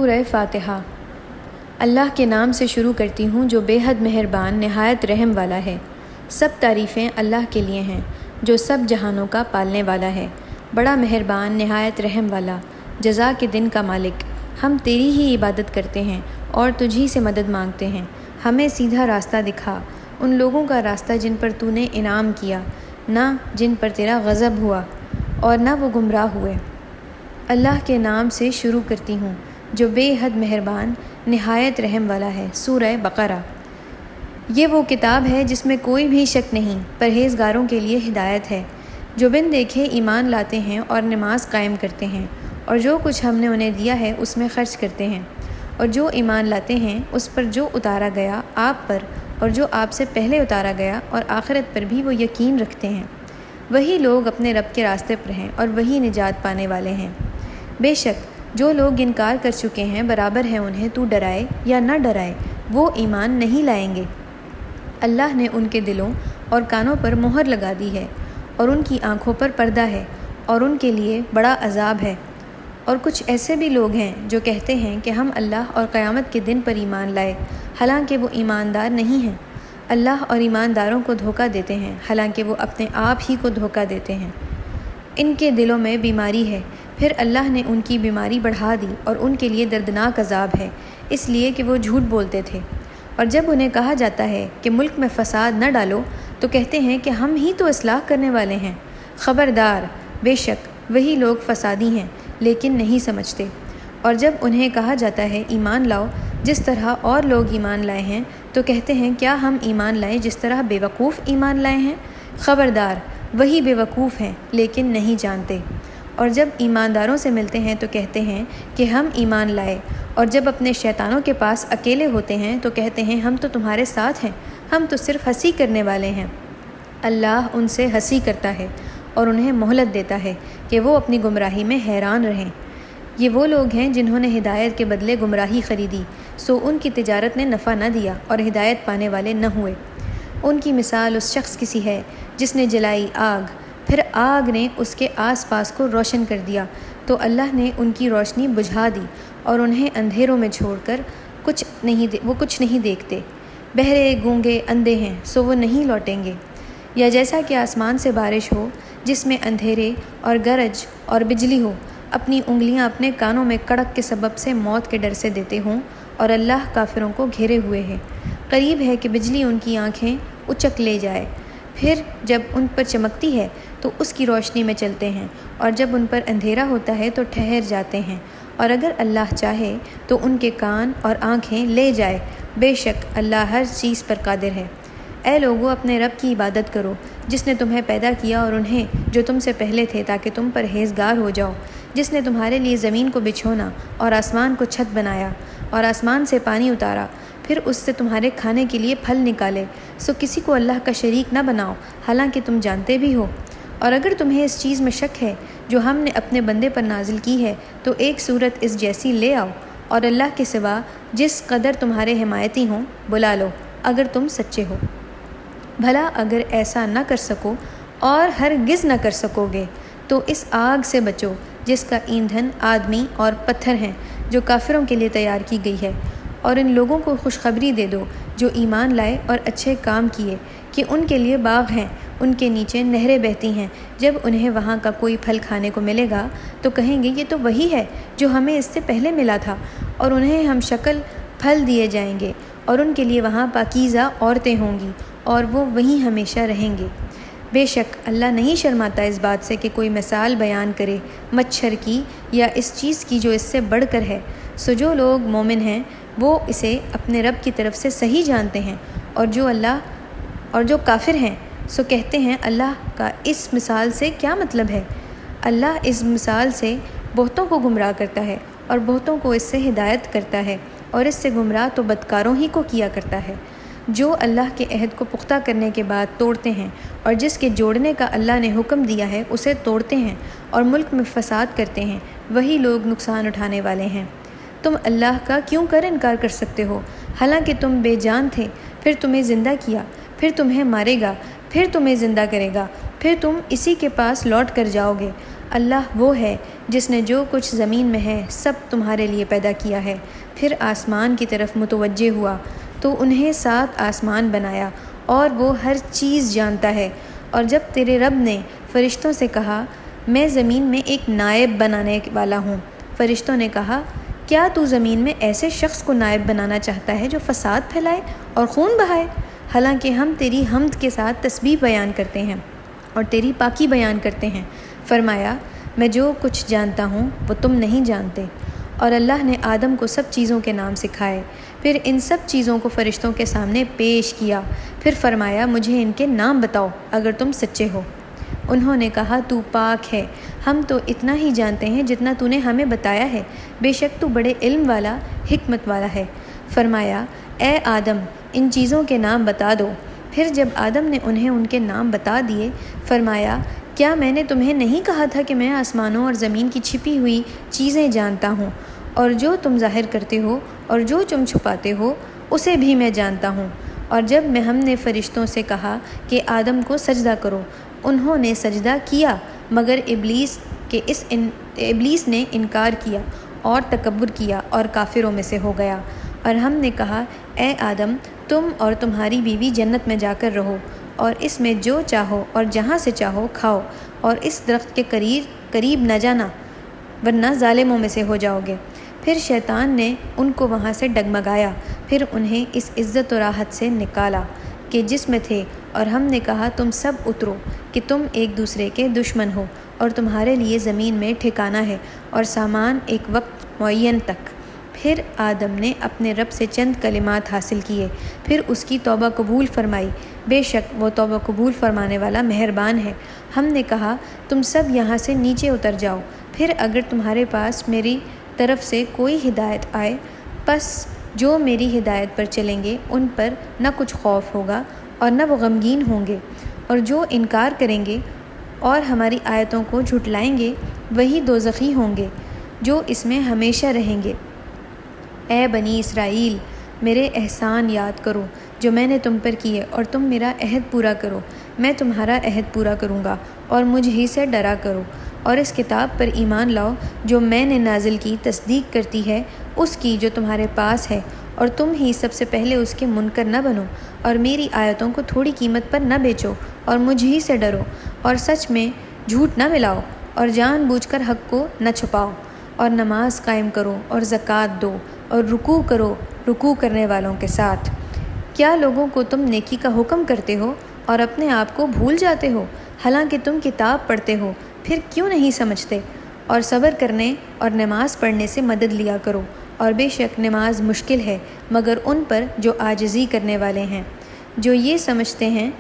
سورہ فاتحہ۔ اللہ کے نام سے شروع کرتی ہوں جو بے حد مہربان نہایت رحم والا ہے۔ سب تعریفیں اللہ کے لیے ہیں جو سب جہانوں کا پالنے والا ہے، بڑا مہربان نہایت رحم والا، جزا کے دن کا مالک۔ ہم تیری ہی عبادت کرتے ہیں اور تجھی سے مدد مانگتے ہیں۔ ہمیں سیدھا راستہ دکھا، ان لوگوں کا راستہ جن پر تو نے انعام کیا، نہ جن پر تیرا غضب ہوا اور نہ وہ گمراہ ہوئے۔ اللہ کے نام سے شروع کرتی ہوں جو بے حد مہربان نہایت رحم والا ہے۔ سورہ بقرہ۔ یہ وہ کتاب ہے جس میں کوئی بھی شک نہیں، پرہیزگاروں کے لیے ہدایت ہے، جو بن دیکھے ایمان لاتے ہیں اور نماز قائم کرتے ہیں، اور جو کچھ ہم نے انہیں دیا ہے اس میں خرچ کرتے ہیں، اور جو ایمان لاتے ہیں اس پر جو اتارا گیا آپ پر اور جو آپ سے پہلے اتارا گیا، اور آخرت پر بھی وہ یقین رکھتے ہیں۔ وہی لوگ اپنے رب کے راستے پر ہیں اور وہی نجات پانے والے ہیں۔ بے شک جو لوگ انکار کر چکے ہیں برابر ہے انہیں تو ڈرائے یا نہ ڈرائے، وہ ایمان نہیں لائیں گے۔ اللہ نے ان کے دلوں اور کانوں پر مہر لگا دی ہے اور ان کی آنکھوں پر پردہ ہے، اور ان کے لیے بڑا عذاب ہے۔ اور کچھ ایسے بھی لوگ ہیں جو کہتے ہیں کہ ہم اللہ اور قیامت کے دن پر ایمان لائے، حالانکہ وہ ایماندار نہیں ہیں۔ اللہ اور ایمانداروں کو دھوکہ دیتے ہیں، حالانکہ وہ اپنے آپ ہی کو دھوکہ دیتے ہیں۔ ان کے دلوں میں بیماری ہے، پھر اللہ نے ان کی بیماری بڑھا دی اور ان کے لیے دردناک عذاب ہے، اس لیے کہ وہ جھوٹ بولتے تھے۔ اور جب انہیں کہا جاتا ہے کہ ملک میں فساد نہ ڈالو تو کہتے ہیں کہ ہم ہی تو اصلاح کرنے والے ہیں۔ خبردار، بے شک وہی لوگ فسادی ہیں لیکن نہیں سمجھتے۔ اور جب انہیں کہا جاتا ہے ایمان لاؤ جس طرح اور لوگ ایمان لائے ہیں تو کہتے ہیں کیا ہم ایمان لائیں جس طرح بے وقوف ایمان لائے ہیں؟ خبردار، وہی بے وقوف ہیں لیکن نہیں جانتے۔ اور جب ایمانداروں سے ملتے ہیں تو کہتے ہیں کہ ہم ایمان لائے، اور جب اپنے شیطانوں کے پاس اکیلے ہوتے ہیں تو کہتے ہیں ہم تو تمہارے ساتھ ہیں، ہم تو صرف ہنسی کرنے والے ہیں۔ اللہ ان سے ہنسی کرتا ہے اور انہیں مہلت دیتا ہے کہ وہ اپنی گمراہی میں حیران رہیں۔ یہ وہ لوگ ہیں جنہوں نے ہدایت کے بدلے گمراہی خریدی، سو ان کی تجارت نے نفع نہ دیا اور ہدایت پانے والے نہ ہوئے۔ ان کی مثال اس شخص کی سی ہے جس نے جلائی آگ، پھر آگ نے اس کے آس پاس کو روشن کر دیا تو اللہ نے ان کی روشنی بجھا دی اور انہیں اندھیروں میں چھوڑ کر وہ کچھ نہیں دیکھتے۔ بہرے، گونگے، اندھے ہیں سو وہ نہیں لوٹیں گے۔ یا جیسا کہ آسمان سے بارش ہو جس میں اندھیرے اور گرج اور بجلی ہو، اپنی انگلیاں اپنے کانوں میں کڑک کے سبب سے موت کے ڈر سے دیتے ہوں، اور اللہ کافروں کو گھیرے ہوئے ہے۔ قریب ہے کہ بجلی ان کی آنکھیں اچک لے جائے، پھر جب ان پر چمکتی ہے تو اس کی روشنی میں چلتے ہیں، اور جب ان پر اندھیرا ہوتا ہے تو ٹھہر جاتے ہیں، اور اگر اللہ چاہے تو ان کے کان اور آنکھیں لے جائے۔ بے شک اللہ ہر چیز پر قادر ہے۔ اے لوگو، اپنے رب کی عبادت کرو جس نے تمہیں پیدا کیا اور انہیں جو تم سے پہلے تھے تاکہ تم پرہیزگار ہو جاؤ، جس نے تمہارے لیے زمین کو بچھونا اور آسمان کو چھت بنایا اور آسمان سے پانی اتارا، پھر اس سے تمہارے کھانے کے لیے پھل نکالے، سو کسی کو اللہ کا شریک نہ بناؤ حالانکہ تم جانتے بھی ہو۔ اور اگر تمہیں اس چیز میں شک ہے جو ہم نے اپنے بندے پر نازل کی ہے تو ایک صورت اس جیسی لے آؤ، اور اللہ کے سوا جس قدر تمہارے حمایتی ہوں بلا لو اگر تم سچے ہو۔ بھلا اگر ایسا نہ کر سکو اور ہرگز نہ کر سکو گے تو اس آگ سے بچو جس کا ایندھن آدمی اور پتھر ہیں جو کافروں کے لیے تیار کی گئی ہے۔ اور ان لوگوں کو خوشخبری دے دو جو ایمان لائے اور اچھے کام کیے کہ ان کے لیے باغ ہیں، ان کے نیچے نہریں بہتی ہیں، جب انہیں وہاں کا کوئی پھل کھانے کو ملے گا تو کہیں گے یہ تو وہی ہے جو ہمیں اس سے پہلے ملا تھا، اور انہیں ہم شکل پھل دیے جائیں گے، اور ان کے لیے وہاں پاکیزہ عورتیں ہوں گی اور وہ وہیں ہمیشہ رہیں گے۔ بے شک اللہ نہیں شرماتا اس بات سے کہ کوئی مثال بیان کرے مچھر کی یا اس چیز کی جو اس سے بڑھ کر ہے، سو جو لوگ مومن ہیں وہ اسے اپنے رب کی طرف سے صحیح جانتے ہیں، اور جو کافر ہیں سو کہتے ہیں اللہ کا اس مثال سے کیا مطلب ہے؟ اللہ اس مثال سے بہتوں کو گمراہ کرتا ہے اور بہتوں کو اس سے ہدایت کرتا ہے، اور اس سے گمراہ تو بدکاروں ہی کو کیا کرتا ہے۔ جو اللہ کے عہد کو پختہ کرنے کے بعد توڑتے ہیں اور جس کے جوڑنے کا اللہ نے حکم دیا ہے اسے توڑتے ہیں اور ملک میں فساد کرتے ہیں، وہی لوگ نقصان اٹھانے والے ہیں۔ تم اللہ کا کیوں کر انکار کر سکتے ہو حالانکہ تم بے جان تھے، پھر تمہیں زندہ کیا، پھر تمہیں مارے گا، پھر تمہیں زندہ کرے گا، پھر تم اسی کے پاس لوٹ کر جاؤ گے۔ اللہ وہ ہے جس نے جو کچھ زمین میں ہے سب تمہارے لیے پیدا کیا ہے۔ پھر آسمان کی طرف متوجہ ہوا تو انہیں 7 آسمان بنایا اور وہ ہر چیز جانتا ہے۔ اور جب تیرے رب نے فرشتوں سے کہا میں زمین میں ایک نائب بنانے والا ہوں، فرشتوں نے کہا کیا تو زمین میں ایسے شخص کو نائب بنانا چاہتا ہے جو فساد پھیلائے اور خون بہائے؟ حالانکہ ہم تیری حمد کے ساتھ تسبیح بیان کرتے ہیں اور تیری پاکی بیان کرتے ہیں۔ فرمایا میں جو کچھ جانتا ہوں وہ تم نہیں جانتے۔ اور اللہ نے آدم کو سب چیزوں کے نام سکھائے، پھر ان سب چیزوں کو فرشتوں کے سامنے پیش کیا، پھر فرمایا مجھے ان کے نام بتاؤ اگر تم سچے ہو۔ انہوں نے کہا تو پاک ہے، ہم تو اتنا ہی جانتے ہیں جتنا تو نے ہمیں بتایا ہے، بے شک تو بڑے علم والا حکمت والا ہے۔ فرمایا اے آدم ان چیزوں کے نام بتا دو۔ پھر جب آدم نے انہیں ان کے نام بتا دیے، فرمایا کیا میں نے تمہیں نہیں کہا تھا کہ میں آسمانوں اور زمین کی چھپی ہوئی چیزیں جانتا ہوں، اور جو تم ظاہر کرتے ہو اور جو تم چھپاتے ہو اسے بھی میں جانتا ہوں۔ اور جب ہم نے فرشتوں سے کہا کہ آدم کو سجدہ کرو، انہوں نے سجدہ کیا مگر ابلیس نے انکار کیا اور تکبر کیا اور کافروں میں سے ہو گیا۔ اور ہم نے کہا اے آدم تم اور تمہاری بیوی جنت میں جا کر رہو اور اس میں جو چاہو اور جہاں سے چاہو کھاؤ، اور اس درخت کے قریب نہ جانا ورنہ ظالموں میں سے ہو جاؤ گے۔ پھر شیطان نے ان کو وہاں سے ڈگمگایا، پھر انہیں اس عزت و راحت سے نکالا کہ جس میں تھے، اور ہم نے کہا تم سب اترو کہ تم ایک دوسرے کے دشمن ہو اور تمہارے لیے زمین میں ٹھکانہ ہے اور سامان ایک وقت معین تک۔ پھر آدم نے اپنے رب سے چند کلمات حاصل کیے، پھر اس کی توبہ قبول فرمائی، بے شک وہ توبہ قبول فرمانے والا مہربان ہے۔ ہم نے کہا تم سب یہاں سے نیچے اتر جاؤ، پھر اگر تمہارے پاس میری طرف سے کوئی ہدایت آئے پس جو میری ہدایت پر چلیں گے ان پر نہ کچھ خوف ہوگا اور نہ وہ غمگین ہوں گے، اور جو انکار کریں گے اور ہماری آیتوں کو جھٹلائیں گے وہی دوزخی ہوں گے جو اس میں ہمیشہ رہیں گے۔ اے بنی اسرائیل میرے احسان یاد کرو جو میں نے تم پر کیے، اور تم میرا عہد پورا کرو، میں تمہارا عہد پورا کروں گا، اور مجھ ہی سے ڈرا کرو، اور اس کتاب پر ایمان لاؤ جو میں نے نازل کی تصدیق کرتی ہے اس کی جو تمہارے پاس ہے، اور تم ہی سب سے پہلے اس کے منکر نہ بنو، اور میری آیتوں کو تھوڑی قیمت پر نہ بیچو، اور مجھ ہی سے ڈرو، اور سچ میں جھوٹ نہ ملاؤ، اور جان بوجھ کر حق کو نہ چھپاؤ، اور نماز قائم کرو اور زکوٰۃ دو، اور رکوع کرو رکوع کرنے والوں کے ساتھ۔ کیا لوگوں کو تم نیکی کا حکم کرتے ہو اور اپنے آپ کو بھول جاتے ہو، حالانکہ تم کتاب پڑھتے ہو، پھر کیوں نہیں سمجھتے؟ اور صبر کرنے اور نماز پڑھنے سے مدد لیا کرو، اور بے شک نماز مشکل ہے مگر ان پر جو عاجزی کرنے والے ہیں، جو یہ سمجھتے ہیں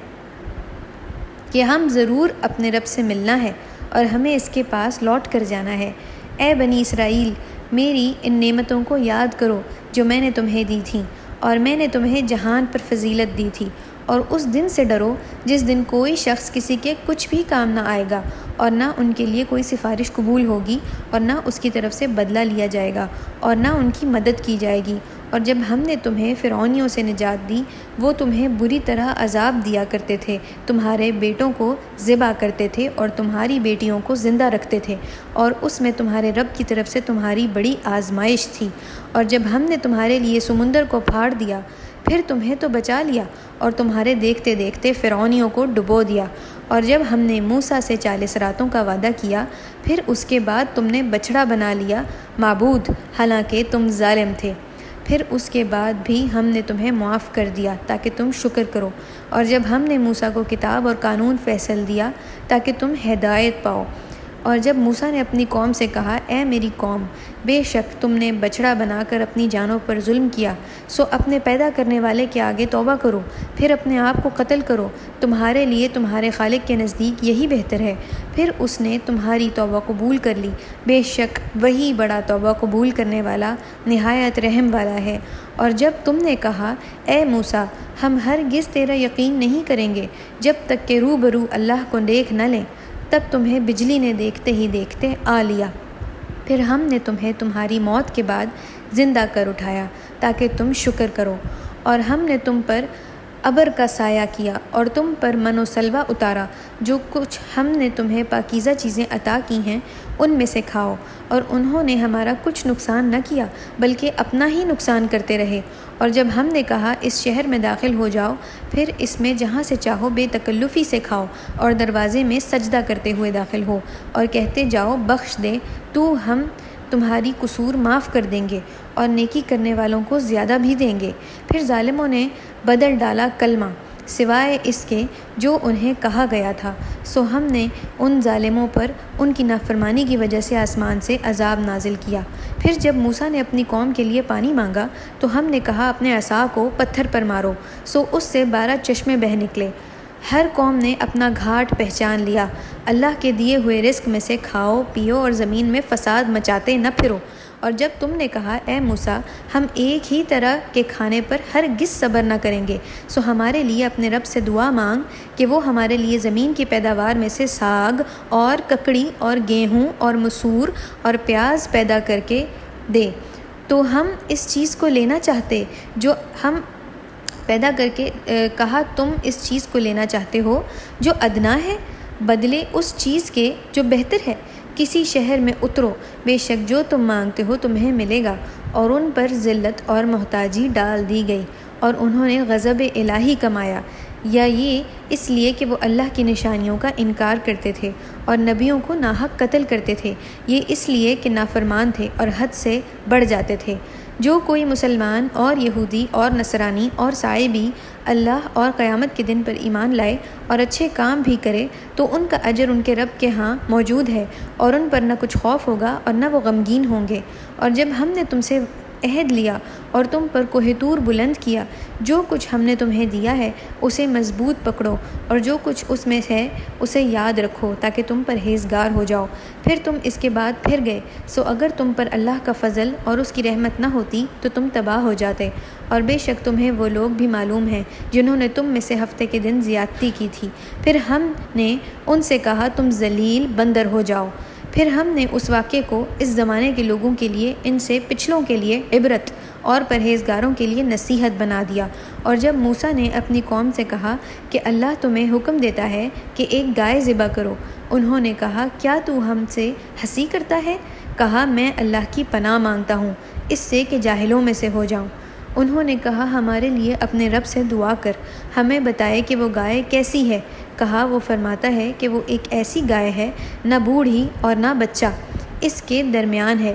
کہ ہم ضرور اپنے رب سے ملنا ہے اور ہمیں اس کے پاس لوٹ کر جانا ہے۔ اے بنی اسرائیل میری ان نعمتوں کو یاد کرو جو میں نے تمہیں دی تھیں، اور میں نے تمہیں جہان پر فضیلت دی تھی، اور اس دن سے ڈرو جس دن کوئی شخص کسی کے کچھ بھی کام نہ آئے گا، اور نہ ان کے لیے کوئی سفارش قبول ہوگی، اور نہ اس کی طرف سے بدلہ لیا جائے گا، اور نہ ان کی مدد کی جائے گی۔ اور جب ہم نے تمہیں فرعونیوں سے نجات دی، وہ تمہیں بری طرح عذاب دیا کرتے تھے، تمہارے بیٹوں کو ذبح کرتے تھے اور تمہاری بیٹیوں کو زندہ رکھتے تھے، اور اس میں تمہارے رب کی طرف سے تمہاری بڑی آزمائش تھی۔ اور جب ہم نے تمہارے لیے سمندر کو پھاڑ دیا، پھر تمہیں تو بچا لیا، اور تمہارے دیکھتے دیکھتے فرعونیوں کو ڈبو دیا۔ اور جب ہم نے موسیٰ سے 40 راتوں کا وعدہ کیا، پھر اس کے بعد تم نے بچڑا بنا لیا معبود، حالانکہ تم ظالم تھے، پھر اس کے بعد بھی ہم نے تمہیں معاف کر دیا تاکہ تم شکر کرو۔ اور جب ہم نے موسیٰ کو کتاب اور قانون فیصل دیا تاکہ تم ہدایت پاؤ، اور جب موسیٰ نے اپنی قوم سے کہا اے میری قوم، بے شک تم نے بچڑا بنا کر اپنی جانوں پر ظلم کیا، سو اپنے پیدا کرنے والے کے آگے توبہ کرو، پھر اپنے آپ کو قتل کرو، تمہارے لیے تمہارے خالق کے نزدیک یہی بہتر ہے، پھر اس نے تمہاری توبہ قبول کر لی، بے شک وہی بڑا توبہ قبول کرنے والا نہایت رحم والا ہے۔ اور جب تم نے کہا اے موسیٰ ہم ہرگز تیرا یقین نہیں کریں گے جب تک کہ روبرو اللہ کو دیکھ نہ لیں، تب تمہیں بجلی نے دیکھتے ہی دیکھتے آ لیا، پھر ہم نے تمہیں تمہاری موت کے بعد زندہ کر اٹھایا تاکہ تم شکر کرو، اور ہم نے تم پر ابر کا سایہ کیا اور تم پر من و سلوہ اتارا۔ جو کچھ ہم نے تمہیں پاکیزہ چیزیں عطا کی ہیں ان میں سے کھاؤ، اور انہوں نے ہمارا کچھ نقصان نہ کیا بلکہ اپنا ہی نقصان کرتے رہے۔ اور جب ہم نے کہا اس شہر میں داخل ہو جاؤ، پھر اس میں جہاں سے چاہو بے تکلفی سے کھاؤ، اور دروازے میں سجدہ کرتے ہوئے داخل ہو، اور کہتے جاؤ بخش دے تو ہم تمہاری قصور معاف کر دیں گے اور نیکی کرنے والوں کو زیادہ بھی دیں گے۔ پھر ظالموں نے بدل ڈالا کلمہ سوائے اس کے جو انہیں کہا گیا تھا، سو ہم نے ان ظالموں پر ان کی نافرمانی کی وجہ سے آسمان سے عذاب نازل کیا۔ پھر جب موسیٰ نے اپنی قوم کے لیے پانی مانگا تو ہم نے کہا اپنے عصا کو پتھر پر مارو، سو اس سے 12 چشمے بہہ نکلے۔ ہر قوم نے اپنا گھاٹ پہچان لیا۔ اللہ کے دیے ہوئے رزق میں سے کھاؤ پیو اور زمین میں فساد مچاتے نہ پھرو۔ اور جب تم نے کہا اے موسیٰ ہم ایک ہی طرح کے کھانے پر ہرگز صبر نہ کریں گے، سو ہمارے لیے اپنے رب سے دعا مانگ کہ وہ ہمارے لیے زمین کی پیداوار میں سے ساگ اور ککڑی اور گیہوں اور مسور اور پیاز پیدا کر کے دے۔ تو ہم اس چیز کو لینا چاہتے جو ہم پیدا کر کے کہا تم اس چیز کو لینا چاہتے ہو جو ادنا ہے بدلے اس چیز کے جو بہتر ہے۔ کسی شہر میں اترو، بے شک جو تم مانگتے ہو تمہیں ملے گا۔ اور ان پر ذلت اور محتاجی ڈال دی گئی اور انہوں نے غضب الہی کمایا، یا یہ اس لیے کہ وہ اللہ کی نشانیوں کا انکار کرتے تھے اور نبیوں کو ناحق قتل کرتے تھے، یہ اس لیے کہ نافرمان تھے اور حد سے بڑھ جاتے تھے۔ جو کوئی مسلمان اور یہودی اور نصرانی اور سائے بھی اللہ اور قیامت کے دن پر ایمان لائے اور اچھے کام بھی کرے تو ان کا اجر ان کے رب کے ہاں موجود ہے، اور ان پر نہ کچھ خوف ہوگا اور نہ وہ غمگین ہوں گے۔ اور جب ہم نے تم سے عہد لیا اور تم پر کوہ طور بلند کیا، جو کچھ ہم نے تمہیں دیا ہے اسے مضبوط پکڑو، اور جو کچھ اس میں ہے اسے یاد رکھو تاکہ تم پرہیزگار ہو جاؤ۔ پھر تم اس کے بعد پھر گئے، سو اگر تم پر اللہ کا فضل اور اس کی رحمت نہ ہوتی تو تم تباہ ہو جاتے۔ اور بے شک تمہیں وہ لوگ بھی معلوم ہیں جنہوں نے تم میں سے ہفتے کے دن زیادتی کی تھی، پھر ہم نے ان سے کہا تم ذلیل بندر ہو جاؤ۔ پھر ہم نے اس واقعے کو اس زمانے کے لوگوں کے لیے ان سے پچھلوں کے لیے عبرت اور پرہیزگاروں کے لیے نصیحت بنا دیا۔ اور جب موسیٰ نے اپنی قوم سے کہا کہ اللہ تمہیں حکم دیتا ہے کہ ایک گائے ذبح کرو، انہوں نے کہا کیا تو ہم سے ہنسی کرتا ہے؟ کہا میں اللہ کی پناہ مانگتا ہوں اس سے کہ جاہلوں میں سے ہو جاؤں۔ انہوں نے کہا ہمارے لیے اپنے رب سے دعا کر، ہمیں بتائے کہ وہ گائے کیسی ہے۔ کہا وہ فرماتا ہے کہ وہ ایک ایسی گائے ہے نہ بوڑھی اور نہ بچہ، اس کے درمیان ہے،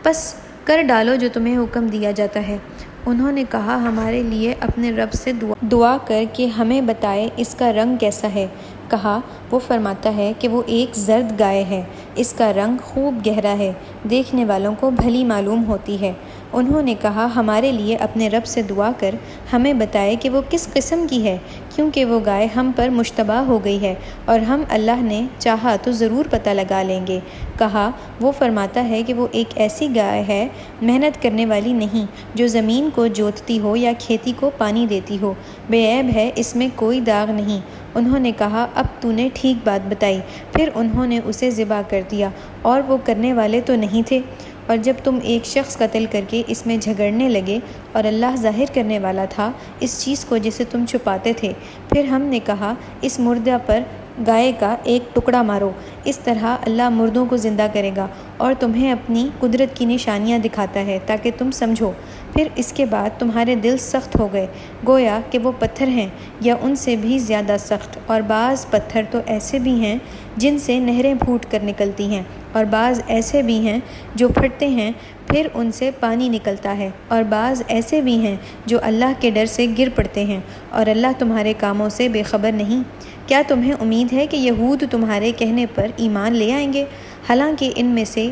پس کر ڈالو جو تمہیں حکم دیا جاتا ہے۔ انہوں نے کہا ہمارے لیے اپنے رب سے دعا کر کہ ہمیں بتائے اس کا رنگ کیسا ہے۔ کہا وہ فرماتا ہے کہ وہ ایک زرد گائے ہے، اس کا رنگ خوب گہرا ہے، دیکھنے والوں کو بھلی معلوم ہوتی ہے۔ انہوں نے کہا ہمارے لیے اپنے رب سے دعا کر ہمیں بتائے کہ وہ کس قسم کی ہے، کیونکہ وہ گائے ہم پر مشتبہ ہو گئی ہے، اور ہم اللہ نے چاہا تو ضرور پتہ لگا لیں گے۔ کہا وہ فرماتا ہے کہ وہ ایک ایسی گائے ہے محنت کرنے والی نہیں، جو زمین کو جوتتی ہو یا کھیتی کو پانی دیتی ہو، بے عیب ہے، اس میں کوئی داغ نہیں۔ انہوں نے کہا اب تو نے ٹھیک بات بتائی۔ پھر انہوں نے اسے ذبح کر دیا، اور وہ کرنے والے تو نہیں تھے۔ اور جب تم ایک شخص قتل کر کے اس میں جھگڑنے لگے اور اللہ ظاہر کرنے والا تھا اس چیز کو جسے تم چھپاتے تھے، پھر ہم نے کہا اس مردہ پر گائے کا ایک ٹکڑا مارو، اس طرح اللہ مردوں کو زندہ کرے گا اور تمہیں اپنی قدرت کی نشانیاں دکھاتا ہے تاکہ تم سمجھو۔ پھر اس کے بعد تمہارے دل سخت ہو گئے گویا کہ وہ پتھر ہیں یا ان سے بھی زیادہ سخت، اور بعض پتھر تو ایسے بھی ہیں جن سے نہریں پھوٹ کر نکلتی ہیں، اور بعض ایسے بھی ہیں جو پھٹتے ہیں پھر ان سے پانی نکلتا ہے، اور بعض ایسے بھی ہیں جو اللہ کے ڈر سے گر پڑتے ہیں، اور اللہ تمہارے کاموں سے بے خبر نہیں۔ کیا تمہیں امید ہے کہ یہود تمہارے کہنے پر ایمان لے آئیں گے؟ حالانکہ ان میں سے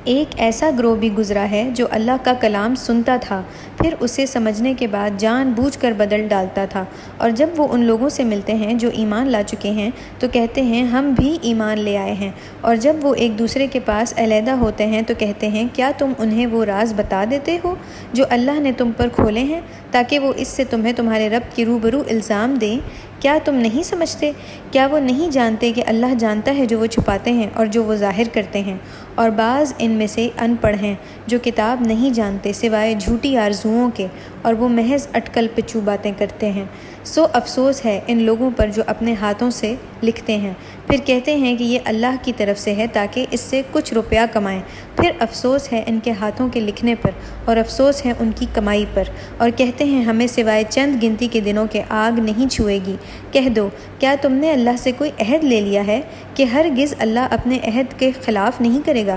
ایک ایسا گروہ بھی گزرا ہے جو اللہ کا کلام سنتا تھا، پھر اسے سمجھنے کے بعد جان بوجھ کر بدل ڈالتا تھا، اور جب وہ ان لوگوں سے ملتے ہیں جو ایمان لا چکے ہیں تو کہتے ہیں ہم بھی ایمان لے آئے ہیں، اور جب وہ ایک دوسرے کے پاس علیحدہ ہوتے ہیں تو کہتے ہیں کیا تم انہیں وہ راز بتا دیتے ہو جو اللہ نے تم پر کھولے ہیں، تاکہ وہ اس سے تمہیں تمہارے رب کے روبرو الزام دیں کیا تم نہیں سمجھتے؟ کیا وہ نہیں جانتے کہ اللہ جانتا ہے جو وہ چھپاتے ہیں اور جو وہ ظاہر کرتے ہیں؟ اور بعض ان میں سے ان پڑھ ہیں جو کتاب نہیں جانتے سوائے جھوٹی آرزوؤں کے، اور وہ محض اٹکل پچو باتیں کرتے ہیں۔ سو افسوس ہے ان لوگوں پر جو اپنے ہاتھوں سے لکھتے ہیں، پھر کہتے ہیں کہ یہ اللہ کی طرف سے ہے تاکہ اس سے کچھ روپیہ کمائیں۔ پھر افسوس ہے ان کے ہاتھوں کے لکھنے پر، اور افسوس ہے ان کی کمائی پر، اور کہتے ہیں ہمیں سوائے چند گنتی کے دنوں کے آگ نہیں چھوئے گی۔ کہہ دو، کیا تم نے اللہ سے کوئی عہد لے لیا ہے کہ ہرگز اللہ اپنے عہد کے خلاف نہیں کرے گا؟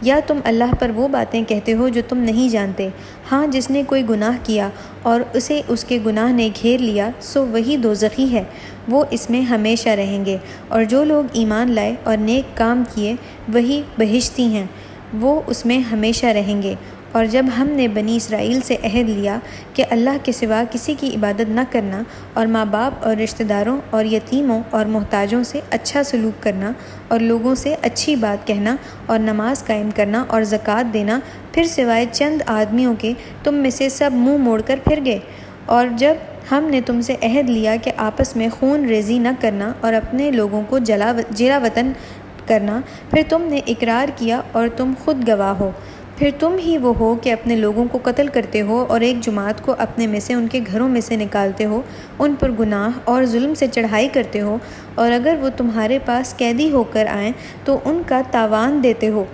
یا تم اللہ پر وہ باتیں کہتے ہو جو تم نہیں جانتے؟ ہاں، جس نے کوئی گناہ کیا اور اسے اس کے گناہ نے گھیر لیا سو وہی دوزخی ہے، وہ اس میں ہمیشہ رہیں گے، اور جو لوگ ایمان لائے اور نیک کام کیے وہی بہشتی ہیں، وہ اس میں ہمیشہ رہیں گے۔ اور جب ہم نے بنی اسرائیل سے عہد لیا کہ اللہ کے سوا کسی کی عبادت نہ کرنا، اور ماں باپ اور رشتہ داروں اور یتیموں اور محتاجوں سے اچھا سلوک کرنا، اور لوگوں سے اچھی بات کہنا، اور نماز قائم کرنا اور زکوٰۃ دینا، پھر سوائے چند آدمیوں کے تم میں سے سب منہ موڑ کر پھر گئے۔ اور جب ہم نے تم سے عہد لیا کہ آپس میں خون ریزی نہ کرنا اور اپنے لوگوں کو جلا وطن کرنا، پھر تم نے اقرار کیا اور تم خود گواہ ہو۔ پھر تم ہی وہ ہو کہ اپنے لوگوں کو قتل کرتے ہو اور ایک جماعت کو اپنے میں سے ان کے گھروں میں سے نکالتے ہو، ان پر گناہ اور ظلم سے چڑھائی کرتے ہو، اور اگر وہ تمہارے پاس قیدی ہو کر آئیں تو ان کا تاوان دیتے ہو،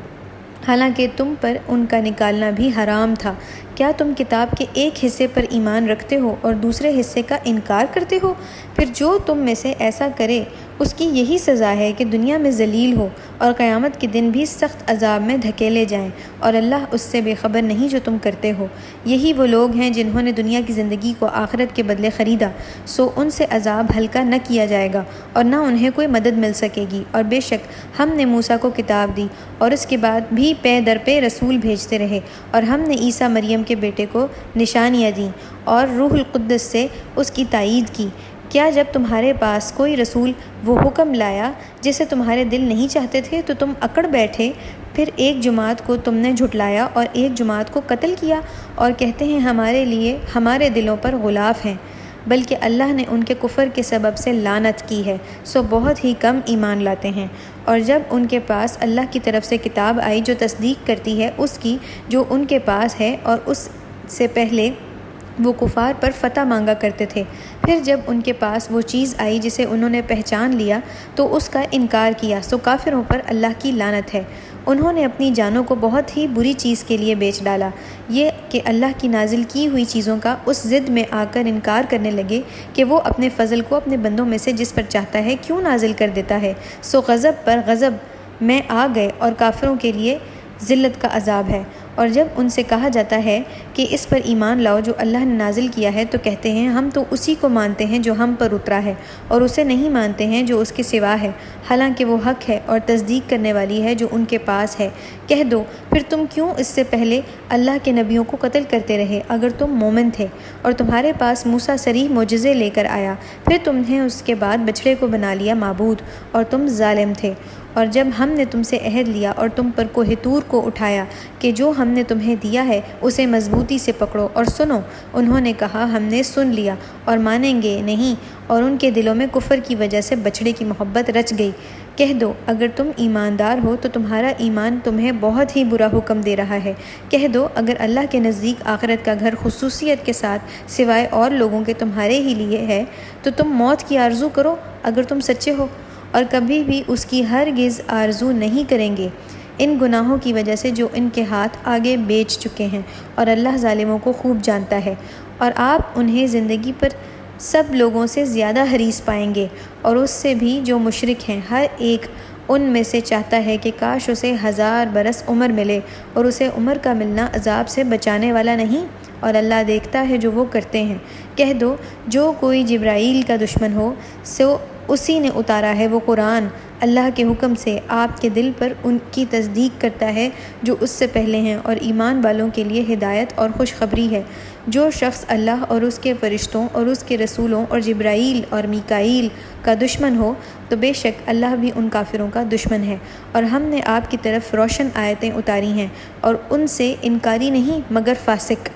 حالانکہ تم پر ان کا نکالنا بھی حرام تھا۔ کیا تم کتاب کے ایک حصے پر ایمان رکھتے ہو اور دوسرے حصے کا انکار کرتے ہو؟ پھر جو تم میں سے ایسا کرے اس کی یہی سزا ہے کہ دنیا میں ذلیل ہو اور قیامت کے دن بھی سخت عذاب میں دھکیلے جائیں، اور اللہ اس سے بے خبر نہیں جو تم کرتے ہو۔ یہی وہ لوگ ہیں جنہوں نے دنیا کی زندگی کو آخرت کے بدلے خریدا، سو ان سے عذاب ہلکا نہ کیا جائے گا اور نہ انہیں کوئی مدد مل سکے گی۔ اور بے شک ہم نے موسیٰ کو کتاب دی اور اس کے بعد بھی پے در پے رسول بھیجتے رہے، اور ہم نے عیسیٰ مریم کے بیٹے کو نشانیاں دیں اور روح القدس سے اس کی تائید کی۔ کیا جب تمہارے پاس کوئی رسول وہ حکم لایا جسے تمہارے دل نہیں چاہتے تھے تو تم اکڑ بیٹھے؟ پھر ایک جماعت کو تم نے جھٹلایا اور ایک جماعت کو قتل کیا، اور کہتے ہیں ہمارے لیے ہمارے دلوں پر غلاف ہیں، بلکہ اللہ نے ان کے کفر کے سبب سے لعنت کی ہے، سو بہت ہی کم ایمان لاتے ہیں۔ اور جب ان کے پاس اللہ کی طرف سے کتاب آئی جو تصدیق کرتی ہے اس کی جو ان کے پاس ہے، اور اس سے پہلے وہ کفار پر فتح مانگا کرتے تھے، پھر جب ان کے پاس وہ چیز آئی جسے انہوں نے پہچان لیا تو اس کا انکار کیا، سو کافروں پر اللہ کی لعنت ہے۔ انہوں نے اپنی جانوں کو بہت ہی بری چیز کے لیے بیچ ڈالا، یہ کہ اللہ کی نازل کی ہوئی چیزوں کا اس ضد میں آ کر انکار کرنے لگے کہ وہ اپنے فضل کو اپنے بندوں میں سے جس پر چاہتا ہے کیوں نازل کر دیتا ہے، سو غضب پر غضب میں آ گئے، اور کافروں کے لیے ذلت کا عذاب ہے۔ اور جب ان سے کہا جاتا ہے کہ اس پر ایمان لاؤ جو اللہ نے نازل کیا ہے تو کہتے ہیں ہم تو اسی کو مانتے ہیں جو ہم پر اترا ہے، اور اسے نہیں مانتے ہیں جو اس کے سوا ہے، حالانکہ وہ حق ہے اور تصدیق کرنے والی ہے جو ان کے پاس ہے۔ کہہ دو، پھر تم کیوں اس سے پہلے اللہ کے نبیوں کو قتل کرتے رہے اگر تم مومن تھے، اور تمہارے پاس موسیٰ صریح معجزے لے کر آیا، پھر تم نے اس کے بعد بچڑے کو بنا لیا معبود، اور تم ظالم تھے۔ اور جب ہم نے تم سے عہد لیا اور تم پر کوہ طور کو اٹھایا کہ جو ہم نے تمہیں دیا ہے اسے مضبوطی سے پکڑو اور سنو، انہوں نے کہا ہم نے سن لیا اور مانیں گے نہیں، اور ان کے دلوں میں کفر کی وجہ سے بچڑے کی محبت رچ گئی۔ کہہ دو، اگر تم ایماندار ہو تو تمہارا ایمان تمہیں بہت ہی برا حکم دے رہا ہے۔ کہہ دو، اگر اللہ کے نزدیک آخرت کا گھر خصوصیت کے ساتھ سوائے اور لوگوں کے تمہارے ہی لیے ہے تو تم موت کی آرزو کرو اگر تم سچے ہو، اور کبھی بھی اس کی ہرگز آرزو نہیں کریں گے، ان گناہوں کی وجہ سے جو ان کے ہاتھ آگے بیچ چکے ہیں، اور اللہ ظالموں کو خوب جانتا ہے۔ اور آپ انہیں زندگی پر سب لوگوں سے زیادہ حریص پائیں گے، اور اس سے بھی جو مشرک ہیں، ہر ایک ان میں سے چاہتا ہے کہ کاش اسے 1000 برس عمر ملے، اور اسے عمر کا ملنا عذاب سے بچانے والا نہیں، اور اللہ دیکھتا ہے جو وہ کرتے ہیں۔ کہہ دو، جو کوئی جبرائیل کا دشمن ہو سو اسی نے اتارا ہے وہ قرآن اللہ کے حکم سے، آپ کے دل پر ان کی تصدیق کرتا ہے جو اس سے پہلے ہیں، اور ایمان والوں کے لیے ہدایت اور خوشخبری ہے۔ جو شخص اللہ اور اس کے فرشتوں اور اس کے رسولوں اور جبرائیل اور میکائیل کا دشمن ہو تو بے شک اللہ بھی ان کافروں کا دشمن ہے۔ اور ہم نے آپ کی طرف روشن آیتیں اتاری ہیں، اور ان سے انکاری نہیں مگر فاسق۔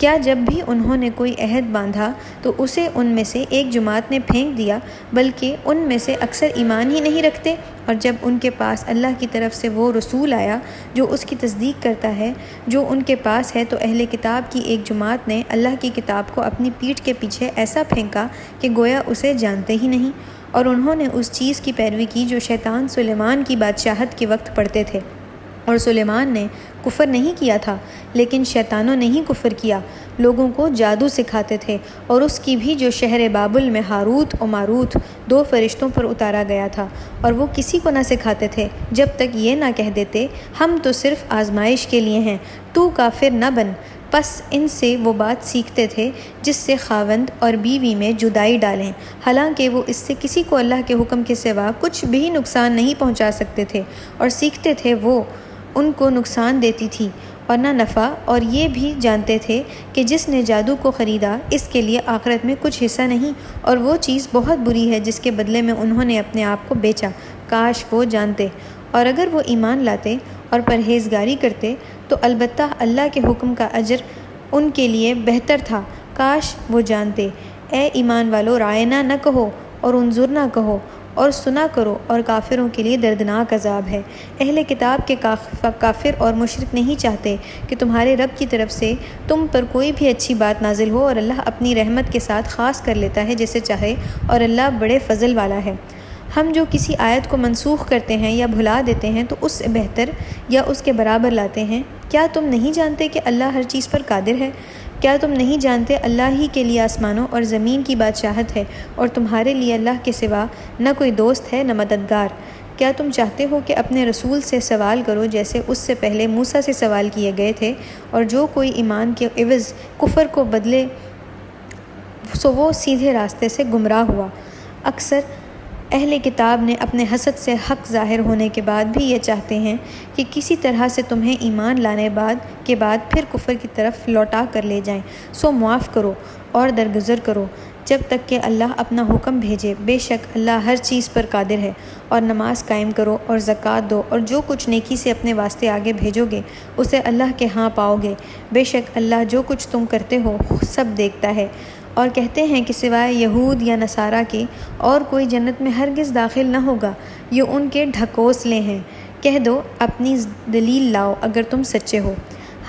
کیا جب بھی انہوں نے کوئی عہد باندھا تو اسے ان میں سے ایک جماعت نے پھینک دیا، بلکہ ان میں سے اکثر ایمان ہی نہیں رکھتے؟ اور جب ان کے پاس اللہ کی طرف سے وہ رسول آیا جو اس کی تصدیق کرتا ہے جو ان کے پاس ہے، تو اہل کتاب کی ایک جماعت نے اللہ کی کتاب کو اپنی پیٹھ کے پیچھے ایسا پھینکا کہ گویا اسے جانتے ہی نہیں، اور انہوں نے اس چیز کی پیروی کی جو شیطان سلیمان کی بادشاہت کے وقت پڑھتے تھے۔ اور سلیمان نے کفر نہیں کیا تھا، لیکن شیطانوں نے ہی کفر کیا۔ لوگوں کو جادو سکھاتے تھے، اور اس کی بھی جو شہر بابل میں ہاروت و ماروت 2 فرشتوں پر اتارا گیا تھا، اور وہ کسی کو نہ سکھاتے تھے جب تک یہ نہ کہہ دیتے ہم تو صرف آزمائش کے لیے ہیں، تو کافر نہ بن۔ پس ان سے وہ بات سیکھتے تھے جس سے خاوند اور بیوی میں جدائی ڈالیں، حالانکہ وہ اس سے کسی کو اللہ کے حکم کے سوا کچھ بھی نقصان نہیں پہنچا سکتے تھے، اور سیکھتے تھے وہ ان کو نقصان دیتی تھی اور نہ نفع، اور یہ بھی جانتے تھے کہ جس نے جادو کو خریدا اس کے لیے آخرت میں کچھ حصہ نہیں، اور وہ چیز بہت بری ہے جس کے بدلے میں انہوں نے اپنے آپ کو بیچا۔ کاش وہ جانتے، اور اگر وہ ایمان لاتے اور پرہیزگاری کرتے تو البتہ اللہ کے حکم کا اجر ان کے لیے بہتر تھا۔ کاش وہ جانتے۔ اے ایمان والو، رائنا نہ کہو اور انظرنا کہو، اور سنا کرو، اور کافروں کے لیے دردناک عذاب ہے۔ اہل کتاب کے کافر اور مشرک نہیں چاہتے کہ تمہارے رب کی طرف سے تم پر کوئی بھی اچھی بات نازل ہو، اور اللہ اپنی رحمت کے ساتھ خاص کر لیتا ہے جسے چاہے، اور اللہ بڑے فضل والا ہے۔ ہم جو کسی آیت کو منسوخ کرتے ہیں یا بھلا دیتے ہیں تو اس سے بہتر یا اس کے برابر لاتے ہیں۔ کیا تم نہیں جانتے کہ اللہ ہر چیز پر قادر ہے؟ کیا تم نہیں جانتے اللہ ہی کے لیے آسمانوں اور زمین کی بادشاہت ہے، اور تمہارے لیے اللہ کے سوا نہ کوئی دوست ہے نہ مددگار؟ کیا تم چاہتے ہو کہ اپنے رسول سے سوال کرو جیسے اس سے پہلے موسیٰ سے سوال کیے گئے تھے، اور جو کوئی ایمان کے عوض کفر کو بدلے سو وہ سیدھے راستے سے گمراہ ہوا۔ اکثر اہل کتاب نے اپنے حسد سے حق ظاہر ہونے کے بعد بھی یہ چاہتے ہیں کہ کسی طرح سے تمہیں ایمان لانے کے بعد پھر کفر کی طرف لوٹا کر لے جائیں، سو معاف کرو اور درگزر کرو جب تک کہ اللہ اپنا حکم بھیجے۔ بے شک اللہ ہر چیز پر قادر ہے۔ اور نماز قائم کرو اور زکوٰۃ دو، اور جو کچھ نیکی سے اپنے واسطے آگے بھیجو گے اسے اللہ کے ہاں پاؤ گے۔ بے شک اللہ جو کچھ تم کرتے ہو سب دیکھتا ہے۔ اور کہتے ہیں کہ سوائے یہود یا نصارہ کے اور کوئی جنت میں ہرگز داخل نہ ہوگا، یہ ان کے ڈھکوسلے ہیں۔ کہہ دو اپنی دلیل لاؤ اگر تم سچے ہو۔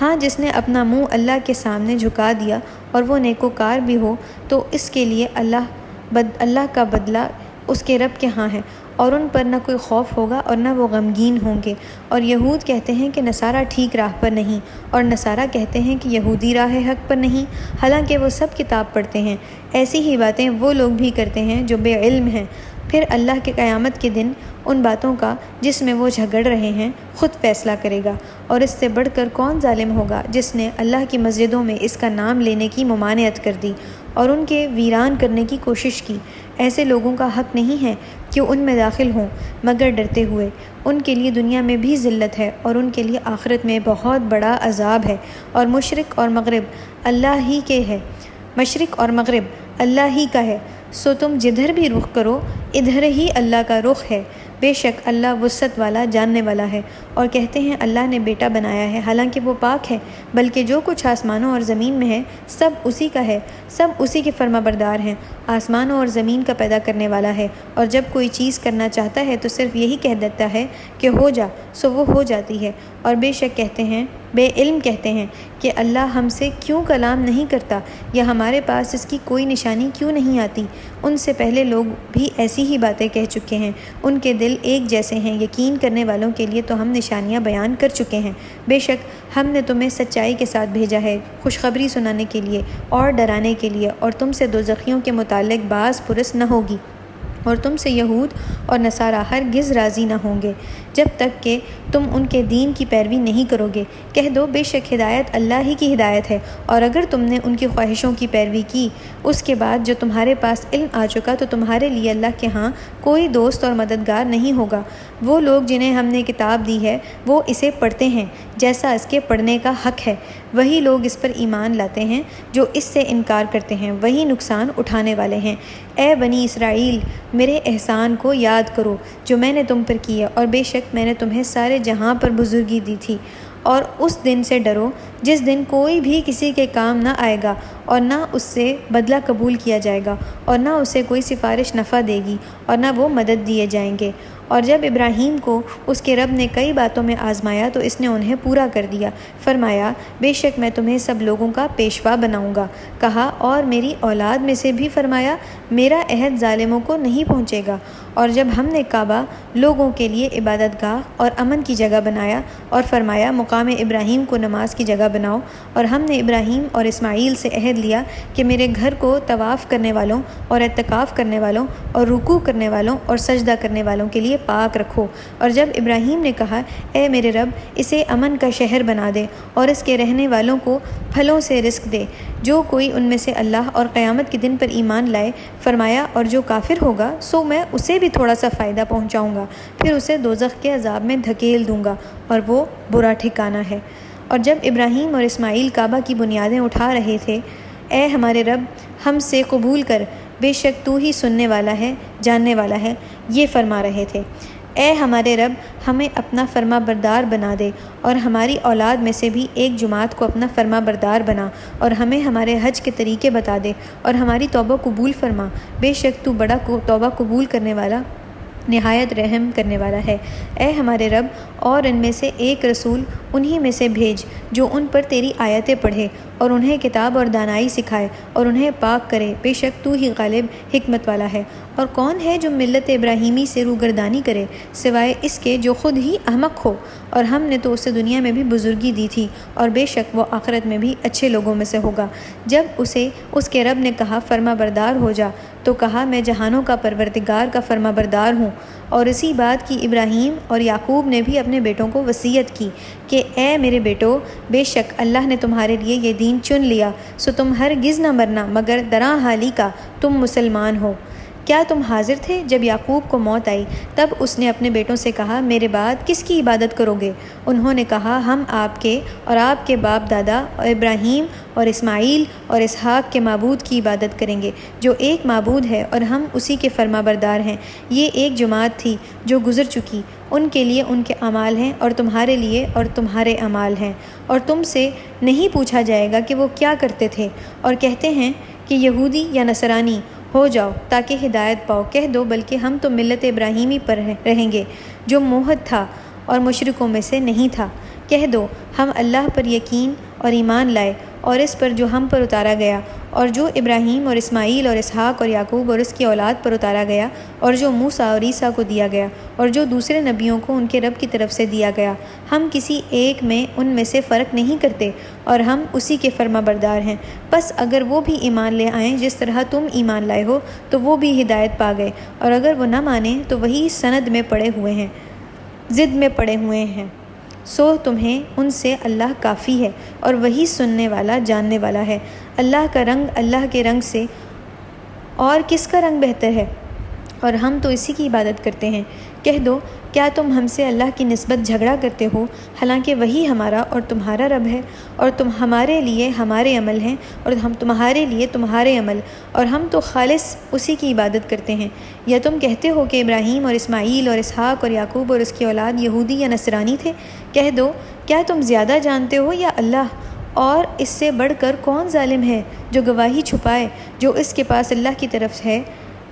ہاں، جس نے اپنا منہ اللہ کے سامنے جھکا دیا اور وہ نیکوکار بھی ہو تو اس کے لیے اللہ کا بدلہ اس کے رب کے ہاں ہے، اور ان پر نہ کوئی خوف ہوگا اور نہ وہ غمگین ہوں گے۔ اور یہود کہتے ہیں کہ نصارہ ٹھیک راہ پر نہیں، اور نصارہ کہتے ہیں کہ یہودی راہ حق پر نہیں، حالانکہ وہ سب کتاب پڑھتے ہیں۔ ایسی ہی باتیں وہ لوگ بھی کرتے ہیں جو بے علم ہیں۔ پھر اللہ کے قیامت کے دن ان باتوں کا جس میں وہ جھگڑ رہے ہیں خود فیصلہ کرے گا، اور اس سے بڑھ کر کون ظالم ہوگا جس نے اللہ کی مسجدوں میں اس کا نام لینے کی ممانعت کر دی اور ان کے ویران کرنے کی کوشش کی۔ ایسے لوگوں کا حق نہیں ہے کہ ان میں داخل ہوں مگر ڈرتے ہوئے۔ ان کے لیے دنیا میں بھی ذلت ہے اور ان کے لیے آخرت میں بہت بڑا عذاب ہے۔ اور مشرق اور مغرب اللہ ہی کا ہے، سو تم جدھر بھی رخ کرو ادھر ہی اللہ کا رخ ہے۔ بے شک اللہ وسعت والا جاننے والا ہے۔ اور کہتے ہیں اللہ نے بیٹا بنایا ہے، حالانکہ وہ پاک ہے، بلکہ جو کچھ آسمانوں اور زمین میں ہے سب اسی کا ہے، سب اسی کے فرما بردار ہیں۔ آسمانوں اور زمین کا پیدا کرنے والا ہے، اور جب کوئی چیز کرنا چاہتا ہے تو صرف یہی کہہ دیتا ہے کہ ہو جا، سو وہ ہو جاتی ہے۔ اور بے شک بے علم کہتے ہیں کہ اللہ ہم سے کیوں کلام نہیں کرتا، یا ہمارے پاس اس کی کوئی نشانی کیوں نہیں آتی۔ ان سے پہلے لوگ بھی ایسی ہی باتیں کہہ چکے ہیں، ان کے دل ایک جیسے ہیں۔ یقین کرنے والوں کے لیے تو ہم نشانیاں بیان کر چکے ہیں۔ بے شک ہم نے تمہیں سچائی کے ساتھ بھیجا ہے، خوشخبری سنانے کے لیے اور ڈرانے کے لیے، اور تم سے دوزخیوں کے متعلق باز پرس نہ ہوگی، اور تم سے یہود اور نصارہ ہرگز راضی نہ ہوں گے جب تک کہ تم ان کے دین کی پیروی نہیں کرو گے۔ کہہ دو بے شک ہدایت اللہ ہی کی ہدایت ہے، اور اگر تم نے ان کی خواہشوں کی پیروی کی اس کے بعد جو تمہارے پاس علم آ چکا تو تمہارے لیے اللہ کے ہاں کوئی دوست اور مددگار نہیں ہوگا۔ وہ لوگ جنہیں ہم نے کتاب دی ہے وہ اسے پڑھتے ہیں جیسا اس کے پڑھنے کا حق ہے، وہی لوگ اس پر ایمان لاتے ہیں۔ جو اس سے انکار کرتے ہیں وہی نقصان اٹھانے والے ہیں۔ اے بنی اسرائیل، میرے احسان کو یاد کرو جو میں نے تم پر کیا، اور بے شک میں نے تمہیں سارے جہاں پر بزرگی دی تھی، اور اس دن سے ڈرو جس دن کوئی بھی کسی کے کام نہ آئے گا اور نہ اس سے بدلہ قبول کیا جائے گا اور نہ اسے کوئی سفارش نفع دے گی اور نہ وہ مدد دیے جائیں گے۔ اور جب ابراہیم کو اس کے رب نے کئی باتوں میں آزمایا تو اس نے انہیں پورا کر دیا۔ فرمایا بے شک میں تمہیں سب لوگوں کا پیشوا بناؤں گا۔ کہا اور میری اولاد میں سے بھی؟ فرمایا میرا عہد ظالموں کو نہیں پہنچے گا۔ اور جب ہم نے کعبہ لوگوں کے لیے عبادت گاہ اور امن کی جگہ بنایا اور فرمایا مقام ابراہیم کو نماز کی جگہ بناؤ، اور ہم نے ابراہیم اور اسماعیل سے عہد لیا کہ میرے گھر کو طواف کرنے والوں اور اعتکاف کرنے والوں اور رکوع کرنے والوں اور سجدہ کرنے والوں کے لیے پاک رکھو۔ اور جب ابراہیم نے کہا اے میرے رب اسے امن کا شہر بنا دے اور اس کے رہنے والوں کو پھلوں سے رزق دے، جو کوئی ان میں سے اللہ اور قیامت کے دن پر ایمان لائے، فرمایا اور جو کافر ہوگا سو میں اسے بھی تھوڑا سا فائدہ پہنچاؤں گا، پھر اسے دوزخ کے عذاب میں دھکیل دوں گا اور وہ برا ٹھکانہ ہے۔ اور جب ابراہیم اور اسماعیل کعبہ کی بنیادیں اٹھا رہے تھے، اے ہمارے رب ہم سے قبول کر، بے شک تو ہی سننے والا ہے جاننے والا ہے، یہ فرما رہے تھے۔ اے ہمارے رب ہمیں اپنا فرما بردار بنا دے اور ہماری اولاد میں سے بھی ایک جماعت کو اپنا فرما بردار بنا، اور ہمیں ہمارے حج کے طریقے بتا دے اور ہماری توبہ قبول فرما، بے شک تو بڑا توبہ قبول کرنے والا نہایت رحم کرنے والا ہے۔ اے ہمارے رب اور ان میں سے ایک رسول انہی میں سے بھیج جو ان پر تیری آیتیں پڑھے اور انہیں کتاب اور دانائی سکھائے اور انہیں پاک کرے، بے شک تو ہی غالب حکمت والا ہے۔ اور کون ہے جو ملت ابراہیمی سے روگردانی کرے سوائے اس کے جو خود ہی احمق ہو؟ اور ہم نے تو اسے دنیا میں بھی بزرگی دی تھی اور بے شک وہ آخرت میں بھی اچھے لوگوں میں سے ہوگا۔ جب اسے اس کے رب نے کہا فرما بردار ہو جا تو کہا میں جہانوں کا پروردگار کا فرما بردار ہوں۔ اور اسی بات کی ابراہیم اور یعقوب نے بھی اپنے بیٹوں کو وصیت کی کہ اے میرے بیٹو بے شک اللہ نے تمہارے لیے یہ دین چن لیا، سو تم ہرگز نہ مرنا مگر درا حالی کا تم مسلمان ہو۔ کیا تم حاضر تھے جب یعقوب کو موت آئی؟ تب اس نے اپنے بیٹوں سے کہا میرے بعد کس کی عبادت کرو گے؟ انہوں نے کہا ہم آپ کے اور آپ کے باپ دادا اور ابراہیم اور اسماعیل اور اسحاق کے معبود کی عبادت کریں گے جو ایک معبود ہے اور ہم اسی کے فرما بردار ہیں۔ یہ ایک جماعت تھی جو گزر چکی، ان کے لیے ان کے اعمال ہیں اور تمہارے لیے اور تمہارے اعمال ہیں، اور تم سے نہیں پوچھا جائے گا کہ وہ کیا کرتے تھے۔ اور کہتے ہیں کہ یہودی یا نصرانی ہو جاؤ تاکہ ہدایت پاؤ، کہہ دو بلکہ ہم تو ملت ابراہیمی پر رہیں گے جو موحد تھا اور مشرکوں میں سے نہیں تھا۔ کہہ دو ہم اللہ پر یقین اور ایمان لائے اور اس پر جو ہم پر اتارا گیا اور جو ابراہیم اور اسماعیل اور اسحاق اور یعقوب اور اس کی اولاد پر اتارا گیا اور جو موسیٰ اور عیسیٰ کو دیا گیا اور جو دوسرے نبیوں کو ان کے رب کی طرف سے دیا گیا، ہم کسی ایک میں ان میں سے فرق نہیں کرتے اور ہم اسی کے فرما بردار ہیں۔ بس اگر وہ بھی ایمان لے آئیں جس طرح تم ایمان لائے ہو تو وہ بھی ہدایت پا گئے، اور اگر وہ نہ مانیں تو وہی سند میں پڑے ہوئے ہیں، ضد میں پڑے ہوئے ہیں۔ سو تمہیں ان سے اللہ کافی ہے اور وہی سننے والا جاننے والا ہے۔ اللہ کا رنگ اللہ کے رنگ سے اور کس کا رنگ بہتر ہے؟ اور ہم تو اسی کی عبادت کرتے ہیں۔ کہہ دو کیا تم ہم سے اللہ کی نسبت جھگڑا کرتے ہو حالانکہ وہی ہمارا اور تمہارا رب ہے، اور تم ہمارے لیے ہمارے عمل ہیں اور ہم تمہارے لیے تمہارے عمل، اور ہم تو خالص اسی کی عبادت کرتے ہیں۔ یا تم کہتے ہو کہ ابراہیم اور اسماعیل اور اسحاق اور یعقوب اور اس کی اولاد یہودی یا نصرانی تھے؟ کہہ دو کیا تم زیادہ جانتے ہو یا اللہ؟ اور اس سے بڑھ کر کون ظالم ہے جو گواہی چھپائے جو اس کے پاس اللہ کی طرف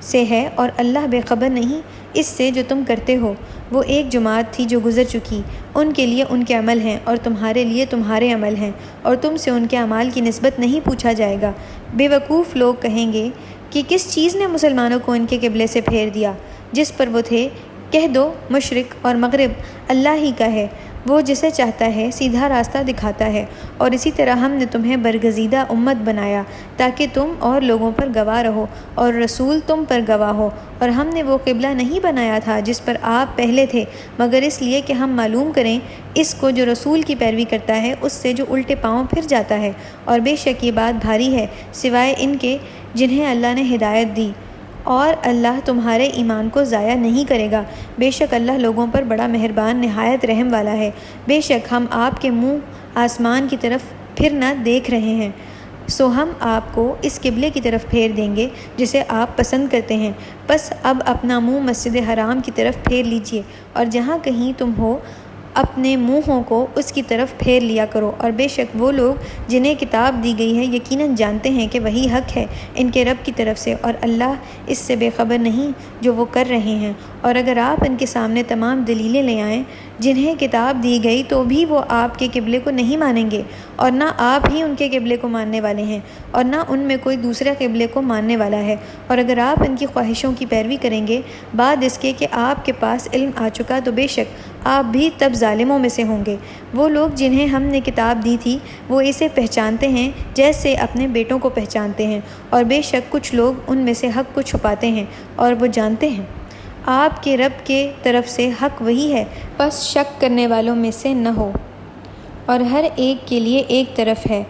سے ہے اور اللہ بے خبر نہیں اس سے جو تم کرتے ہو؟ وہ ایک جماعت تھی جو گزر چکی، ان کے لیے ان کے عمل ہیں اور تمہارے لیے تمہارے عمل ہیں، اور تم سے ان کے اعمال کی نسبت نہیں پوچھا جائے گا۔ بے وقوف لوگ کہیں گے کہ کس چیز نے مسلمانوں کو ان کے قبلے سے پھیر دیا جس پر وہ تھے؟ کہہ دو مشرق اور مغرب اللہ ہی کا ہے، وہ جسے چاہتا ہے سیدھا راستہ دکھاتا ہے، اور اسی طرح ہم نے تمہیں برگزیدہ امت بنایا تاکہ تم اور لوگوں پر گواہ رہو اور رسول تم پر گواہ ہو، اور ہم نے وہ قبلہ نہیں بنایا تھا جس پر آپ پہلے تھے مگر اس لیے کہ ہم معلوم کریں اس کو جو رسول کی پیروی کرتا ہے اس سے جو الٹے پاؤں پھر جاتا ہے، اور بے شک یہ بات بھاری ہے سوائے ان کے جنہیں اللہ نے ہدایت دی، اور اللہ تمہارے ایمان کو ضائع نہیں کرے گا۔ بے شک اللہ لوگوں پر بڑا مہربان نہایت رحم والا ہے۔ بے شک ہم آپ کے منہ آسمان کی طرف پھرنا دیکھ رہے ہیں، سو ہم آپ کو اس قبلے کی طرف پھیر دیں گے جسے آپ پسند کرتے ہیں۔ بس اب اپنا منہ مسجد حرام کی طرف پھیر لیجئے، اور جہاں کہیں تم ہو اپنے منہوں کو اس کی طرف پھیر لیا کرو، اور بے شک وہ لوگ جنہیں کتاب دی گئی ہے یقیناً جانتے ہیں کہ وہی حق ہے ان کے رب کی طرف سے، اور اللہ اس سے بے خبر نہیں جو وہ کر رہے ہیں۔ اور اگر آپ ان کے سامنے تمام دلیلیں لے آئیں جنہیں کتاب دی گئی تو بھی وہ آپ کے قبلے کو نہیں مانیں گے، اور نہ آپ ہی ان کے قبلے کو ماننے والے ہیں، اور نہ ان میں کوئی دوسرے قبلے کو ماننے والا ہے۔ اور اگر آپ ان کی خواہشوں کی پیروی کریں گے بعد اس کے کہ آپ کے پاس علم آ چکا تو بے شک آپ بھی تب ظالموں میں سے ہوں گے۔ وہ لوگ جنہیں ہم نے کتاب دی تھی وہ اسے پہچانتے ہیں جیسے اپنے بیٹوں کو پہچانتے ہیں، اور بے شک کچھ لوگ ان میں سے حق کو چھپاتے ہیں اور وہ جانتے ہیں آپ کے رب کے طرف سے حق وہی ہے، پس شک کرنے والوں میں سے نہ ہو۔ اور ہر ایک کے لیے ایک طرف ہے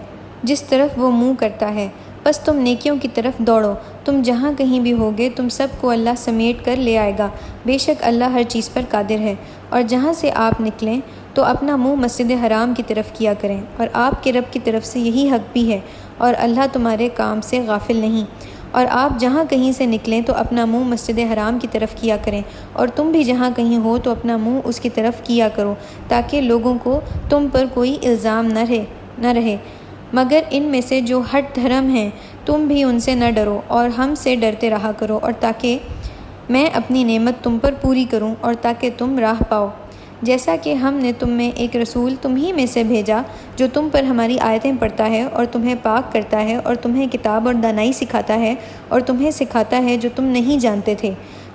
جس طرف وہ منہ کرتا ہے، بس تم نیکیوں کی طرف دوڑو، تم جہاں کہیں بھی ہوگے تم سب کو اللہ سمیٹ کر لے آئے گا، بے شک اللہ ہر چیز پر قادر ہے۔ اور جہاں سے آپ نکلیں تو اپنا منہ مسجد حرام کی طرف کیا کریں، اور آپ کے رب کی طرف سے یہی حق بھی ہے، اور اللہ تمہارے کام سے غافل نہیں۔ اور آپ جہاں کہیں سے نکلیں تو اپنا منہ مسجد حرام کی طرف کیا کریں، اور تم بھی جہاں کہیں ہو تو اپنا منہ اس کی طرف کیا کرو، تاکہ لوگوں کو تم پر کوئی الزام نہ رہے، مگر ان میں سے جو ہٹ دھرم ہیں تم بھی ان سے نہ ڈرو اور ہم سے ڈرتے رہا کرو، اور تاکہ میں اپنی نعمت تم پر پوری کروں اور تاکہ تم راہ پاؤ۔ جیسا کہ ہم نے تم میں ایک رسول تم ہی میں سے بھیجا جو تم پر ہماری آیتیں پڑھتا ہے اور تمہیں پاک کرتا ہے اور تمہیں کتاب اور دانائی سکھاتا ہے اور تمہیں سکھاتا ہے جو تم نہیں جانتے تھے،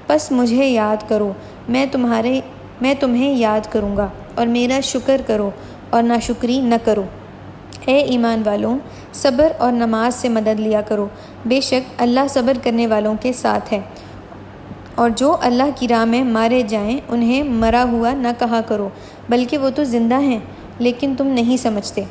پس مجھے یاد کرو، میں تمہیں یاد کروں گا، اور میرا شکر کرو اور ناشکری نہ کرو۔ اے ایمان والوں، صبر اور نماز سے مدد لیا کرو، بے شک اللہ صبر کرنے والوں کے ساتھ ہے۔ اور جو اللہ کی راہ میں مارے جائیں انہیں مرا ہوا نہ کہا کرو، بلکہ وہ تو زندہ ہیں لیکن تم نہیں سمجھتے۔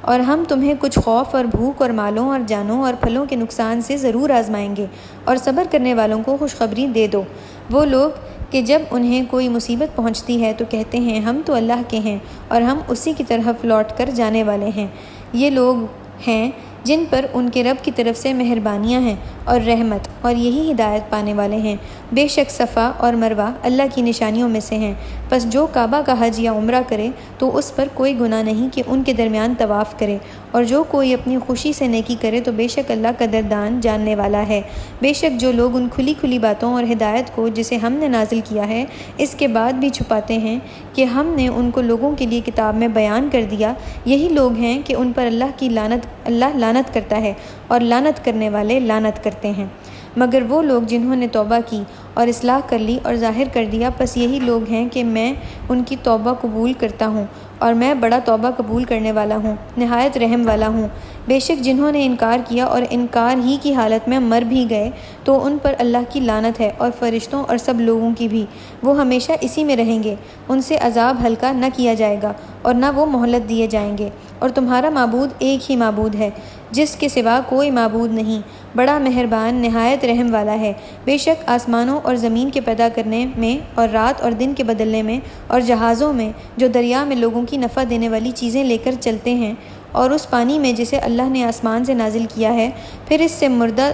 اور ہم تمہیں کچھ خوف اور بھوک اور مالوں اور جانوں اور پھلوں کے نقصان سے ضرور آزمائیں گے، اور صبر کرنے والوں کو خوشخبری دے دو۔ وہ لوگ کہ جب انہیں کوئی مصیبت پہنچتی ہے تو کہتے ہیں ہم تو اللہ کے ہیں اور ہم اسی کی طرف لوٹ کر جانے والے ہیں، یہ لوگ ہیں جن پر ان کے رب کی طرف سے مہربانیاں ہیں اور رحمت، اور یہی ہدایت پانے والے ہیں۔ بے شک صفا اور مروہ اللہ کی نشانیوں میں سے ہیں، پس جو کعبہ کا حج یا عمرہ کرے تو اس پر کوئی گناہ نہیں کہ ان کے درمیان طواف کرے، اور جو کوئی اپنی خوشی سے نیکی کرے تو بے شک اللہ قدردان جاننے والا ہے۔ بے شک جو لوگ ان کھلی کھلی باتوں اور ہدایت کو جسے ہم نے نازل کیا ہے اس کے بعد بھی چھپاتے ہیں کہ ہم نے ان کو لوگوں کے لیے کتاب میں بیان کر دیا، یہی لوگ ہیں کہ ان پر اللہ لعنت کرتا ہے اور لعنت کرنے والے لعنت کرتے ہیں۔ مگر وہ لوگ جنہوں نے توبہ کی اور اصلاح کر لی اور ظاہر کر دیا، پس یہی لوگ ہیں کہ میں ان کی توبہ قبول کرتا ہوں، اور میں بڑا توبہ قبول کرنے والا ہوں، نہایت رحم والا ہوں۔ بے شک جنہوں نے انکار کیا اور انکار ہی کی حالت میں مر بھی گئے تو ان پر اللہ کی لعنت ہے، اور فرشتوں اور سب لوگوں کی بھی، وہ ہمیشہ اسی میں رہیں گے، ان سے عذاب ہلکا نہ کیا جائے گا اور نہ وہ مہلت دیے جائیں گے۔ اور تمہارا معبود ایک ہی معبود ہے جس کے سوا کوئی معبود نہیں، بڑا مہربان نہایت رحم والا ہے۔ بے شک آسمانوں اور زمین کے پیدا کرنے میں اور رات اور دن کے بدلنے میں اور جہازوں میں جو دریا میں لوگوں کی نفع دینے والی چیزیں لے کر چلتے ہیں، اور اس پانی میں جسے اللہ نے آسمان سے نازل کیا ہے، پھر اس سے مردہ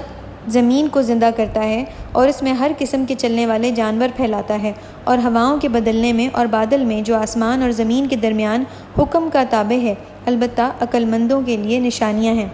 زمین کو زندہ کرتا ہے اور اس میں ہر قسم کے چلنے والے جانور پھیلاتا ہے، اور ہواؤں کے بدلنے میں اور بادل میں جو آسمان اور زمین کے درمیان حکم کا تابع ہے، البتہ عقل مندوں کے لیے نشانیاں ہیں۔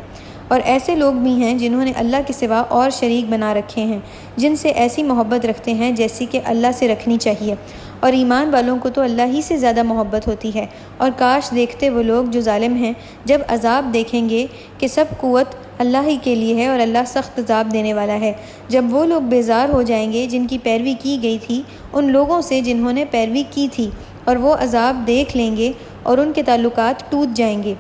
اور ایسے لوگ بھی ہیں جنہوں نے اللہ کے سوا اور شریک بنا رکھے ہیں جن سے ایسی محبت رکھتے ہیں جیسی کہ اللہ سے رکھنی چاہیے، اور ایمان والوں کو تو اللہ ہی سے زیادہ محبت ہوتی ہے۔ اور کاش دیکھتے وہ لوگ جو ظالم ہیں جب عذاب دیکھیں گے کہ سب قوت اللہ ہی کے لیے ہے اور اللہ سخت عذاب دینے والا ہے، جب وہ لوگ بیزار ہو جائیں گے جن کی پیروی کی گئی تھی ان لوگوں سے جنہوں نے پیروی کی تھی، اور وہ عذاب دیکھ لیں گے اور ان کے تعلقات ٹوٹ جائیں گے،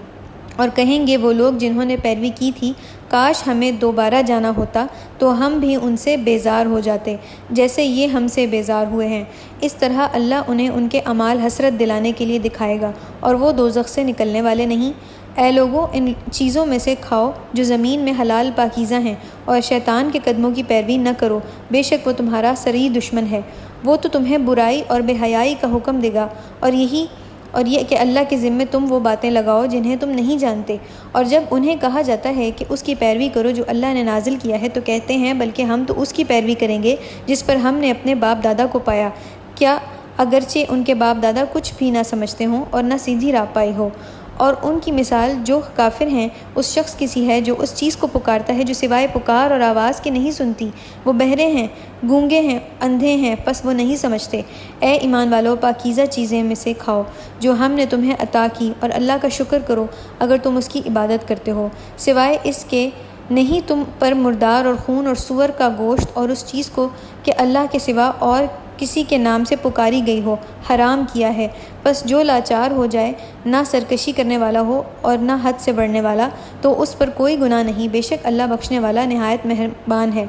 اور کہیں گے وہ لوگ جنہوں نے پیروی کی تھی کاش ہمیں دوبارہ جانا ہوتا تو ہم بھی ان سے بیزار ہو جاتے جیسے یہ ہم سے بیزار ہوئے ہیں۔ اس طرح اللہ انہیں ان کے اعمال حسرت دلانے کے لیے دکھائے گا اور وہ دوزخ سے نکلنے والے نہیں۔ اے لوگو، ان چیزوں میں سے کھاؤ جو زمین میں حلال پاکیزہ ہیں، اور شیطان کے قدموں کی پیروی نہ کرو، بے شک وہ تمہارا سری دشمن ہے۔ وہ تو تمہیں برائی اور بے حیائی کا حکم دے گا، اور یہ کہ اللہ کے ذمے تم وہ باتیں لگاؤ جنہیں تم نہیں جانتے، اور جب انہیں کہا جاتا ہے کہ اس کی پیروی کرو جو اللہ نے نازل کیا ہے تو کہتے ہیں بلکہ ہم تو اس کی پیروی کریں گے جس پر ہم نے اپنے باپ دادا کو پایا، کیا اگرچہ ان کے باپ دادا کچھ بھی نہ سمجھتے ہوں اور نہ سیدھی راہ پائی ہو۔ اور ان کی مثال جو کافر ہیں اس شخص کی سی ہے جو اس چیز کو پکارتا ہے جو سوائے پکار اور آواز کے نہیں سنتی۔ وہ بہرے ہیں، گونگے ہیں، اندھے ہیں، پس وہ نہیں سمجھتے۔ اے ایمان والو، پاکیزہ چیزیں میں سے کھاؤ جو ہم نے تمہیں عطا کی، اور اللہ کا شکر کرو اگر تم اس کی عبادت کرتے ہو۔ سوائے اس کے نہیں تم پر مردار اور خون اور سور کا گوشت اور اس چیز کو کہ اللہ کے سوا اور کسی کے نام سے پکاری گئی ہو حرام کیا ہے۔ پس جو لاچار ہو جائے، نہ سرکشی کرنے والا ہو اور نہ حد سے بڑھنے والا، تو اس پر کوئی گناہ نہیں، بے شک اللہ بخشنے والا نہایت مہربان ہے۔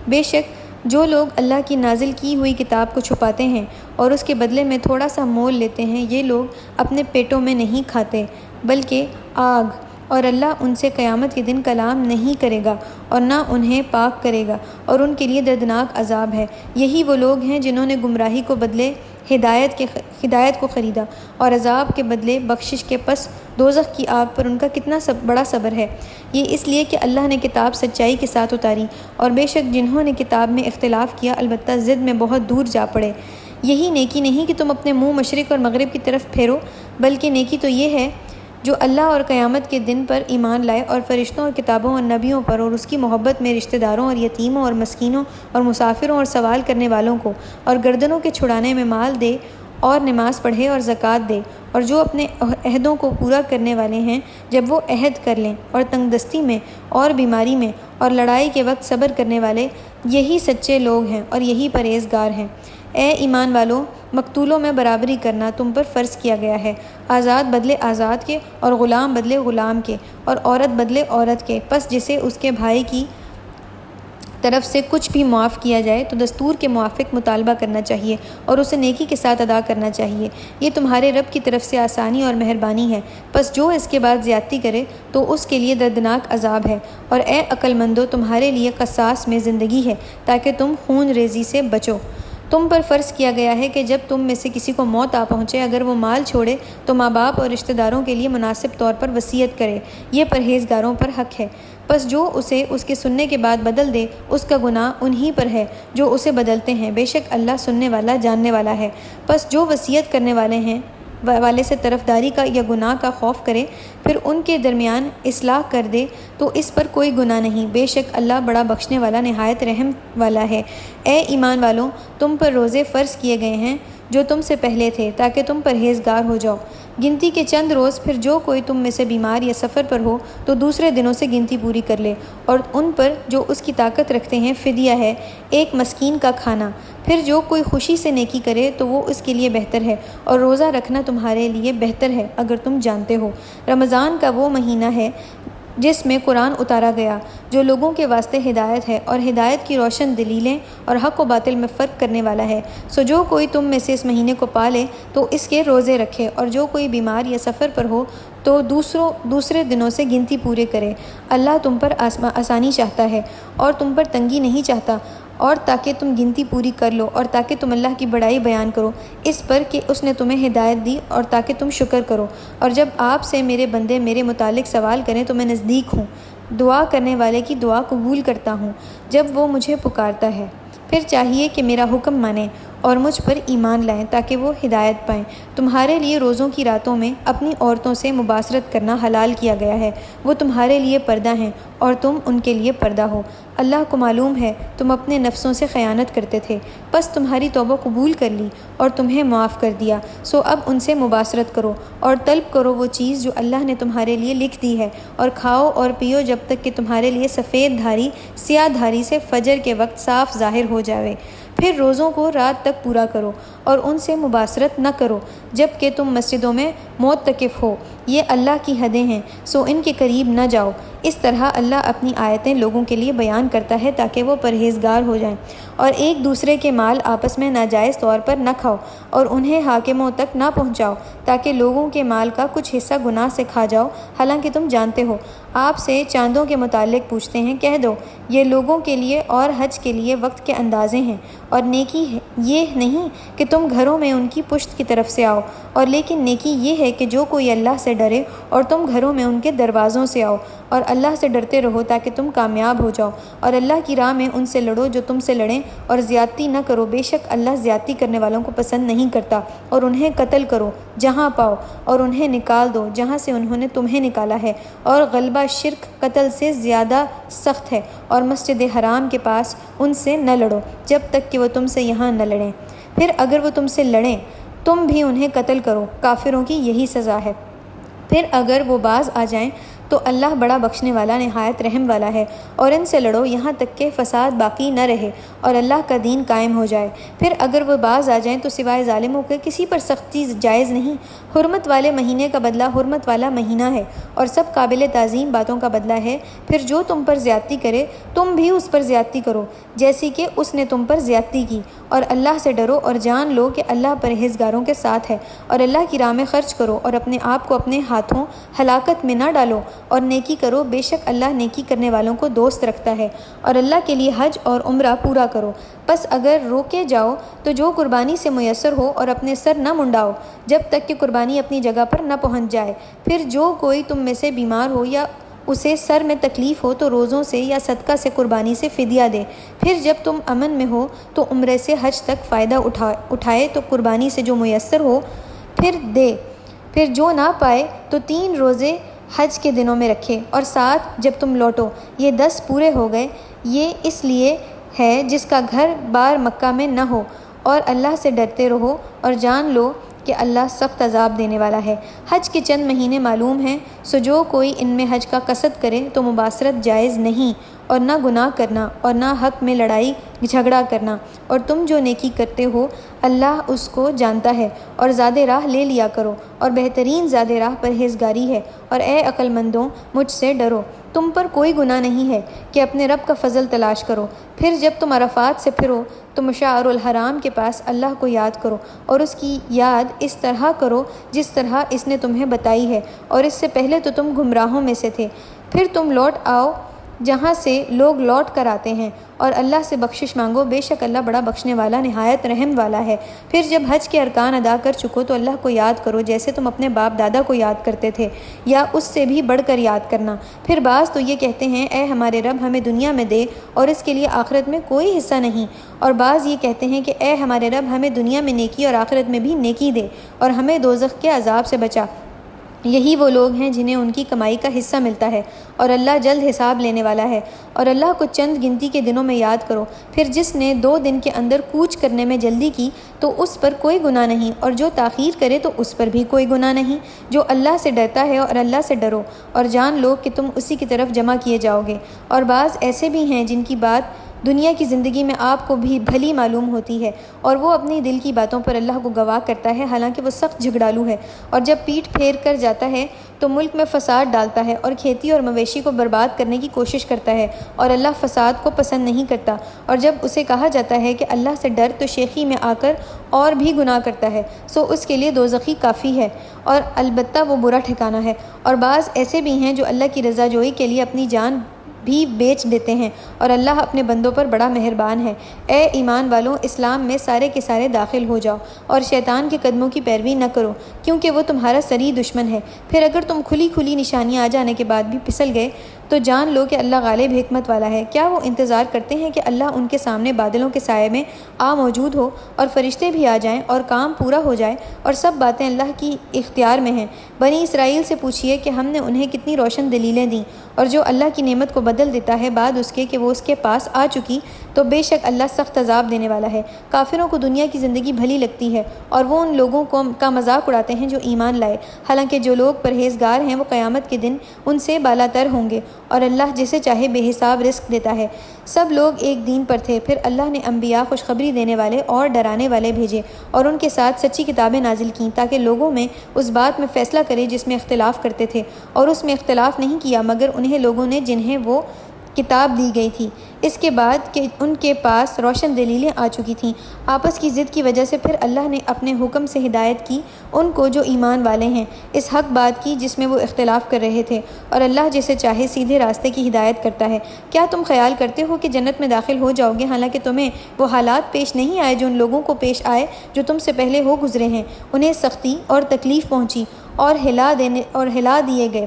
بے شک جو لوگ اللہ کی نازل کی ہوئی کتاب کو چھپاتے ہیں اور اس کے بدلے میں تھوڑا سا مول لیتے ہیں، یہ لوگ اپنے پیٹوں میں نہیں کھاتے بلکہ آگ، اور اللہ ان سے قیامت کے دن کلام نہیں کرے گا اور نہ انہیں پاک کرے گا، اور ان کے لیے دردناک عذاب ہے۔ یہی وہ لوگ ہیں جنہوں نے گمراہی کو بدلے ہدایت کو خریدا، اور عذاب کے بدلے بخشش کے، پس دوزخ کی آگ پر ان کا کتنا بڑا صبر ہے۔ یہ اس لیے کہ اللہ نے کتاب سچائی کے ساتھ اتاری، اور بے شک جنہوں نے کتاب میں اختلاف کیا البتہ ضد میں بہت دور جا پڑے۔ یہی نیکی نہیں کہ تم اپنے منہ مشرق اور مغرب کی طرف پھیرو، بلکہ نیکی تو یہ ہے جو اللہ اور قیامت کے دن پر ایمان لائے اور فرشتوں اور کتابوں اور نبیوں پر اور اس کی محبت میں رشتہ داروں اور یتیموں اور مسکینوں اور مسافروں اور سوال کرنے والوں کو اور گردنوں کے چھڑانے میں مال دے اور نماز پڑھے اور زکوٰۃ دے، اور جو اپنے عہدوں کو پورا کرنے والے ہیں جب وہ عہد کر لیں، اور تنگ دستی میں اور بیماری میں اور لڑائی کے وقت صبر کرنے والے، یہی سچے لوگ ہیں اور یہی پرہیزگار ہیں۔ اے ایمان والو، مقتولوں میں برابری کرنا تم پر فرض کیا گیا ہے، آزاد بدلے آزاد کے اور غلام بدلے غلام کے اور عورت بدلے عورت کے۔ پس جسے اس کے بھائی کی طرف سے کچھ بھی معاف کیا جائے تو دستور کے موافق مطالبہ کرنا چاہیے اور اسے نیکی کے ساتھ ادا کرنا چاہیے، یہ تمہارے رب کی طرف سے آسانی اور مہربانی ہے۔ پس جو اس کے بعد زیادتی کرے تو اس کے لیے دردناک عذاب ہے۔ اور اے عقل مندو، تمہارے لیے قصاص میں زندگی ہے تاکہ تم خون ریزی سے بچو۔ تم پر فرض کیا گیا ہے کہ جب تم میں سے کسی کو موت آ پہنچے، اگر وہ مال چھوڑے تو ماں باپ اور رشتہ داروں کے لیے مناسب طور پر وصیت کرے، یہ پرہیزگاروں پر حق ہے۔ پس جو اسے اس کے سننے کے بعد بدل دے، اس کا گناہ انہی پر ہے جو اسے بدلتے ہیں، بے شک اللہ سننے والا جاننے والا ہے۔ پس جو وصیت کرنے والے سے طرفداری کا یا گناہ کا خوف کرے، پھر ان کے درمیان اصلاح کر دے تو اس پر کوئی گناہ نہیں، بے شک اللہ بڑا بخشنے والا نہایت رحم والا ہے۔ اے ایمان والو، تم پر روزے فرض کیے گئے ہیں جو تم سے پہلے تھے تاکہ تم پرہیزگار ہو جاؤ۔ گنتی کے چند روز، پھر جو کوئی تم میں سے بیمار یا سفر پر ہو تو دوسرے دنوں سے گنتی پوری کر لے، اور ان پر جو اس کی طاقت رکھتے ہیں فدیہ ہے ایک مسکین کا کھانا۔ پھر جو کوئی خوشی سے نیکی کرے تو وہ اس کے لیے بہتر ہے، اور روزہ رکھنا تمہارے لیے بہتر ہے اگر تم جانتے ہو۔ رمضان کا وہ مہینہ ہے جس میں قرآن اتارا گیا، جو لوگوں کے واسطے ہدایت ہے اور ہدایت کی روشن دلیلیں اور حق و باطل میں فرق کرنے والا ہے۔ سو جو کوئی تم میں سے اس مہینے کو پالے تو اس کے روزے رکھے، اور جو کوئی بیمار یا سفر پر ہو تو دوسرے دنوں سے گنتی پورے کرے۔ اللہ تم پر آسانی چاہتا ہے اور تم پر تنگی نہیں چاہتا، اور تاکہ تم گنتی پوری کر لو اور تاکہ تم اللہ کی بڑائی بیان کرو اس پر کہ اس نے تمہیں ہدایت دی، اور تاکہ تم شکر کرو۔ اور جب آپ سے میرے بندے میرے متعلق سوال کریں تو میں نزدیک ہوں، دعا کرنے والے کی دعا قبول کرتا ہوں جب وہ مجھے پکارتا ہے۔ پھر چاہیے کہ میرا حکم مانیں اور مجھ پر ایمان لائیں تاکہ وہ ہدایت پائیں۔ تمہارے لیے روزوں کی راتوں میں اپنی عورتوں سے مباشرت کرنا حلال کیا گیا ہے، وہ تمہارے لیے پردہ ہیں اور تم ان کے لیے پردہ ہو۔ اللہ کو معلوم ہے تم اپنے نفسوں سے خیانت کرتے تھے، پس تمہاری توبہ قبول کر لی اور تمہیں معاف کر دیا، سو اب ان سے مباشرت کرو اور طلب کرو وہ چیز جو اللہ نے تمہارے لیے لکھ دی ہے، اور کھاؤ اور پیو جب تک کہ تمہارے لیے سفید دھاری سیاہ دھاری سے فجر کے وقت صاف ظاہر ہو جاوے۔ پھر روزوں کو رات تک پورا کرو اور ان سے مباشرت نہ کرو جب کہ تم مسجدوں میں معتکف ہو، یہ اللہ کی حدیں ہیں، سو ان کے قریب نہ جاؤ۔ اس طرح اللہ اپنی آیتیں لوگوں کے لیے بیان کرتا ہے تاکہ وہ پرہیزگار ہو جائیں۔ اور ایک دوسرے کے مال آپس میں ناجائز طور پر نہ کھاؤ اور انہیں حاکموں تک نہ پہنچاؤ تاکہ لوگوں کے مال کا کچھ حصہ گناہ سے کھا جاؤ، حالانکہ تم جانتے ہو۔ آپ سے چاندوں کے متعلق پوچھتے ہیں، کہہ دو یہ لوگوں کے لیے اور حج کے لیے وقت کے اندازے ہیں، اور نیکی یہ نہیں کہ تم گھروں میں ان کی پشت کی طرف سے آؤ، اور لیکن نیکی یہ ہے کہ جو کوئی اللہ سے ڈرے اور تم گھروں میں ان کے دروازوں سے آؤ، اور اللہ سے ڈرتے رہو تاکہ تم کامیاب ہو جاؤ، اور اللہ کی راہ میں ان سے لڑو جو تم سے لڑیں، اور زیادتی نہ کرو، بے شک اللہ زیادتی کرنے والوں کو پسند نہیں کرتا، اور انہیں قتل کرو جہاں پاؤ، اور انہیں نکال دو جہاں سے انہوں نے تمہیں نکالا ہے، اور غلبہ شرک قتل سے زیادہ سخت ہے، اور مسجد حرام کے پاس ان سے نہ لڑو جب تک کہ وہ تم سے یہاں نہ لڑیں، پھر اگر وہ تم سے لڑیں تم بھی انہیں قتل کرو، کافروں کی یہی سزا ہے۔ پھر اگر وہ باز آ جائیں تو اللہ بڑا بخشنے والا نہایت رحم والا ہے، اور ان سے لڑو یہاں تک کہ فساد باقی نہ رہے اور اللہ کا دین قائم ہو جائے۔ پھر اگر وہ باز آ جائیں تو سوائے ظالموں کے کسی پر سختی جائز نہیں۔ حرمت والے مہینے کا بدلہ حرمت والا مہینہ ہے، اور سب قابل تعظیم باتوں کا بدلہ ہے۔ پھر جو تم پر زیادتی کرے تم بھی اس پر زیادتی کرو جیسی کہ اس نے تم پر زیادتی کی، اور اللہ سے ڈرو اور جان لو کہ اللہ پرہیزگاروں کے ساتھ ہے، اور اللہ کی راہ میں خرچ کرو اور اپنے آپ کو اپنے ہاتھوں ہلاکت میں نہ ڈالو، اور نیکی کرو، بے شک اللہ نیکی کرنے والوں کو دوست رکھتا ہے، اور اللہ کے لیے حج اور عمرہ پورا کرو۔ پس اگر روکے جاؤ تو جو قربانی سے میسر ہو، اور اپنے سر نہ منڈاؤ جب تک کہ قربانی اپنی جگہ پر نہ پہنچ جائے۔ پھر جو کوئی تم میں سے بیمار ہو یا اسے سر میں تکلیف ہو تو روزوں سے یا صدقہ سے قربانی سے فدیہ دے۔ پھر جب تم امن میں ہو تو عمرے سے حج تک فائدہ اٹھائے تو قربانی سے جو میسر ہو پھر دے۔ پھر جو نہ پائے تو 3 روزے حج کے دنوں میں رکھے، اور 7 جب تم لوٹو۔ یہ 10 پورے ہو گئے۔ یہ اس لیے ہے جس کا گھر بار مکہ میں نہ ہو، اور اللہ سے ڈرتے رہو اور جان لو کہ اللہ سخت عذاب دینے والا ہے۔ حج کے چند مہینے معلوم ہیں، سو جو کوئی ان میں حج کا قصد کرے تو مباشرت جائز نہیں، اور نہ گناہ کرنا، اور نہ حق میں لڑائی جھگڑا کرنا، اور تم جو نیکی کرتے ہو اللہ اس کو جانتا ہے، اور زیادہ راہ لے لیا کرو، اور بہترین زیادہ راہ پرہیزگاری ہے، اور اے عقل مندوں مجھ سے ڈرو۔ تم پر کوئی گناہ نہیں ہے کہ اپنے رب کا فضل تلاش کرو۔ پھر جب تم عرفات سے پھرو تو مشعر الحرام کے پاس اللہ کو یاد کرو، اور اس کی یاد اس طرح کرو جس طرح اس نے تمہیں بتائی ہے، اور اس سے پہلے تو تم گمراہوں میں سے تھے۔ پھر تم لوٹ آؤ جہاں سے لوگ لوٹ کر آتے ہیں، اور اللہ سے بخشش مانگو، بے شک اللہ بڑا بخشنے والا نہایت رحم والا ہے۔ پھر جب حج کے ارکان ادا کر چکو تو اللہ کو یاد کرو جیسے تم اپنے باپ دادا کو یاد کرتے تھے، یا اس سے بھی بڑھ کر یاد کرنا۔ پھر بعض تو یہ کہتے ہیں اے ہمارے رب ہمیں دنیا میں دے اور اس کے لیے آخرت میں کوئی حصہ نہیں، اور بعض یہ کہتے ہیں کہ اے ہمارے رب ہمیں دنیا میں نیکی اور آخرت میں بھی نیکی دے، اور ہمیں دوزخ کے عذاب سے بچا۔ یہی وہ لوگ ہیں جنہیں ان کی کمائی کا حصہ ملتا ہے، اور اللہ جلد حساب لینے والا ہے۔ اور اللہ کو چند گنتی کے دنوں میں یاد کرو۔ پھر جس نے 2 دن کے اندر کوچ کرنے میں جلدی کی تو اس پر کوئی گناہ نہیں، اور جو تاخیر کرے تو اس پر بھی کوئی گناہ نہیں۔ جو اللہ سے ڈرتا ہے اور اللہ سے ڈرو، اور جان لو کہ تم اسی کی طرف جمع کیے جاؤ گے۔ اور بعض ایسے بھی ہیں جن کی بات دنیا کی زندگی میں آپ کو بھی بھلی معلوم ہوتی ہے، اور وہ اپنی دل کی باتوں پر اللہ کو گواہ کرتا ہے، حالانکہ وہ سخت جھگڑالو ہے، اور جب پیٹھ پھیر کر جاتا ہے تو ملک میں فساد ڈالتا ہے، اور کھیتی اور مویشی کو برباد کرنے کی کوشش کرتا ہے، اور اللہ فساد کو پسند نہیں کرتا۔ اور جب اسے کہا جاتا ہے کہ اللہ سے ڈر تو شیخی میں آ کر اور بھی گناہ کرتا ہے، سو اس کے لیے دوزخی کافی ہے، اور البتہ وہ برا ٹھکانہ ہے۔ اور بعض ایسے بھی ہیں جو اللہ کی رضا جوئی کے لیے اپنی جان بھی بیچ دیتے ہیں، اور اللہ اپنے بندوں پر بڑا مہربان ہے۔ اے ایمان والوں، اسلام میں سارے کے سارے داخل ہو جاؤ، اور شیطان کے قدموں کی پیروی نہ کرو، کیونکہ وہ تمہارا سری دشمن ہے۔ پھر اگر تم کھلی نشانیاں آ جانے کے بعد بھی پھسل گئے تو جان لو کہ اللہ غالب حکمت والا ہے۔ کیا وہ انتظار کرتے ہیں کہ اللہ ان کے سامنے بادلوں کے سائے میں موجود ہو، اور فرشتے بھی آ جائیں اور کام پورا ہو جائے، اور سب باتیں اللہ کی اختیار میں ہیں؟ بنی اسرائیل سے پوچھئے کہ ہم نے انہیں کتنی روشن دلیلیں دیں، اور جو اللہ کی نعمت کو بدل دیتا ہے بعد اس کے کہ وہ اس کے پاس آ چکی، تو بے شک اللہ سخت عذاب دینے والا ہے۔ کافروں کو دنیا کی زندگی بھلی لگتی ہے، اور وہ ان لوگوں کا مذاق اڑاتے ہیں جو ایمان لائے، حالانکہ جو لوگ پرہیزگار ہیں وہ قیامت کے دن ان سے بالاتر ہوں گے، اور اللہ جسے چاہے بے حساب رزق دیتا ہے۔ سب لوگ ایک دین پر تھے، پھر اللہ نے انبیاء خوشخبری دینے والے اور ڈرانے والے بھیجے، اور ان کے ساتھ سچی کتابیں نازل کیں تاکہ لوگوں میں اس بات میں فیصلہ کرے جس میں اختلاف کرتے تھے، اور اس میں اختلاف نہیں کیا مگر انہیں لوگوں نے جنہیں وہ کتاب دی گئی تھی، اس کے بعد کہ ان کے پاس روشن دلیلیں آ چکی تھیں۔ آپس کی ضد کی وجہ سے پھر اللہ نے اپنے حکم سے ہدایت کی ان کو جو ایمان والے ہیں، اس حق بات کی جس میں وہ اختلاف کر رہے تھے، اور اللہ جسے چاہے سیدھے راستے کی ہدایت کرتا ہے۔ کیا تم خیال کرتے ہو کہ جنت میں داخل ہو جاؤ گے حالانکہ تمہیں وہ حالات پیش نہیں آئے جو ان لوگوں کو پیش آئے جو تم سے پہلے ہو گزرے ہیں؟ انہیں سختی اور تکلیف پہنچی اور ہلا دیے گئے،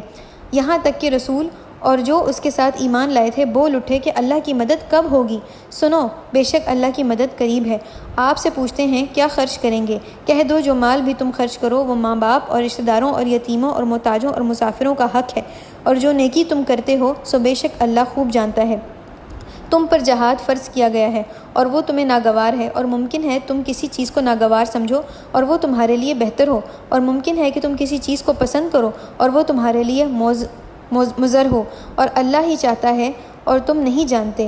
یہاں تک کہ رسول اور جو اس کے ساتھ ایمان لائے تھے بول اٹھے کہ اللہ کی مدد کب ہوگی؟ سنو، بے شک اللہ کی مدد قریب ہے۔ آپ سے پوچھتے ہیں کیا خرچ کریں گے؟ کہہ دو جو مال بھی تم خرچ کرو وہ ماں باپ اور رشتہ داروں اور یتیموں اور محتاجوں اور مسافروں کا حق ہے، اور جو نیکی تم کرتے ہو سو بے شک اللہ خوب جانتا ہے۔ تم پر جہاد فرض کیا گیا ہے اور وہ تمہیں ناگوار ہے، اور ممکن ہے تم کسی چیز کو ناگوار سمجھو اور وہ تمہارے لیے بہتر ہو، اور ممکن ہے کہ تم کسی چیز کو پسند کرو اور وہ تمہارے لیے مضر ہو، اور اللہ ہی چاہتا ہے اور تم نہیں جانتے۔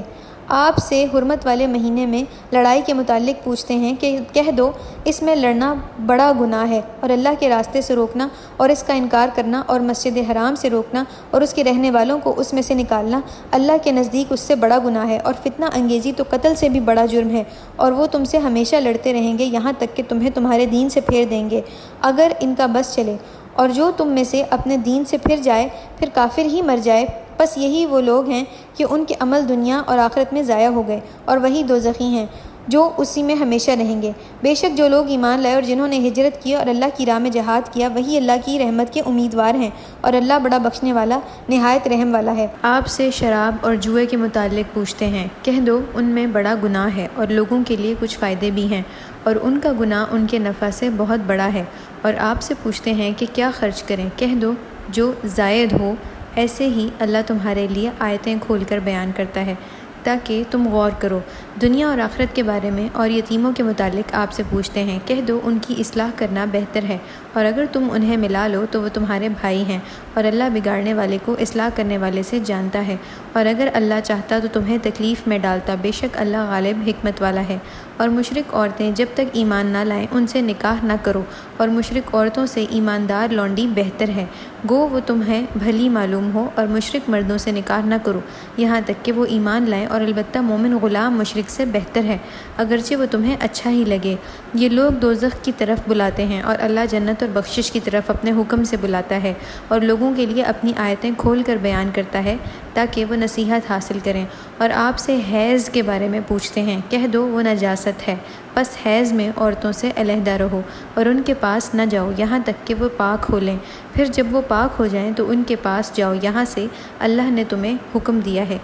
آپ سے حرمت والے مہینے میں لڑائی کے متعلق پوچھتے ہیں کہ کہہ دو اس میں لڑنا بڑا گناہ ہے، اور اللہ کے راستے سے روکنا اور اس کا انکار کرنا اور مسجد حرام سے روکنا اور اس کے رہنے والوں کو اس میں سے نکالنا اللہ کے نزدیک اس سے بڑا گناہ ہے، اور فتنہ انگیزی تو قتل سے بھی بڑا جرم ہے، اور وہ تم سے ہمیشہ لڑتے رہیں گے یہاں تک کہ تمہیں تمہارے دین سے پھیر دیں گے اگر ان کا بس چلے، اور جو تم میں سے اپنے دین سے پھر جائے پھر کافر ہی مر جائے، بس یہی وہ لوگ ہیں کہ ان کے عمل دنیا اور آخرت میں ضائع ہو گئے، اور وہی دوزخی ہیں جو اسی میں ہمیشہ رہیں گے۔ بے شک جو لوگ ایمان لائے اور جنہوں نے ہجرت کی اور اللہ کی راہ میں جہاد کیا وہی اللہ کی رحمت کے امیدوار ہیں، اور اللہ بڑا بخشنے والا نہایت رحم والا ہے۔ آپ سے شراب اور جوئے کے متعلق پوچھتے ہیں، کہہ دو ان میں بڑا گناہ ہے اور لوگوں کے لیے کچھ فائدے بھی ہیں، اور ان کا گناہ ان کے نفع سے بہت بڑا ہے۔ اور آپ سے پوچھتے ہیں کہ کیا خرچ کریں؟ کہہ دو جو زائد ہو۔ ایسے ہی اللہ تمہارے لیے آیتیں کھول کر بیان کرتا ہے تاکہ تم غور کرو۔ دنیا اور آخرت کے بارے میں اور یتیموں کے متعلق آپ سے پوچھتے ہیں، کہہ دو ان کی اصلاح کرنا بہتر ہے، اور اگر تم انہیں ملا لو تو وہ تمہارے بھائی ہیں، اور اللہ بگاڑنے والے کو اصلاح کرنے والے سے جانتا ہے، اور اگر اللہ چاہتا تو تمہیں تکلیف میں ڈالتا، بے شک اللہ غالب حکمت والا ہے۔ اور مشرک عورتیں جب تک ایمان نہ لائیں ان سے نکاح نہ کرو، اور مشرک عورتوں سے ایماندار لونڈی بہتر ہے، گو وہ تمہیں بھلی معلوم ہو، اور مشرک مردوں سے نکاح نہ کرو یہاں تک کہ وہ ایمان لائیں، اور البتہ مومن غلام مشرک سے بہتر ہے اگرچہ وہ تمہیں اچھا ہی لگے۔ یہ لوگ دوزخ کی طرف بلاتے ہیں اور اللہ جنت اور بخشش کی طرف اپنے حکم سے بلاتا ہے، اور لوگوں کے لیے اپنی آیتیں کھول کر بیان کرتا ہے تاکہ وہ نصیحت حاصل کریں۔ اور آپ سے حیض کے بارے میں پوچھتے ہیں، کہہ دو وہ نجاست ہے، بس حیض میں عورتوں سے علیحدہ رہو اور ان کے پاس نہ جاؤ یہاں تک کہ وہ پاک ہو لیں، پھر جب وہ پاک ہو جائیں تو ان کے پاس جاؤ یہاں سے اللہ نے تمہیں حکم دیا ہے۔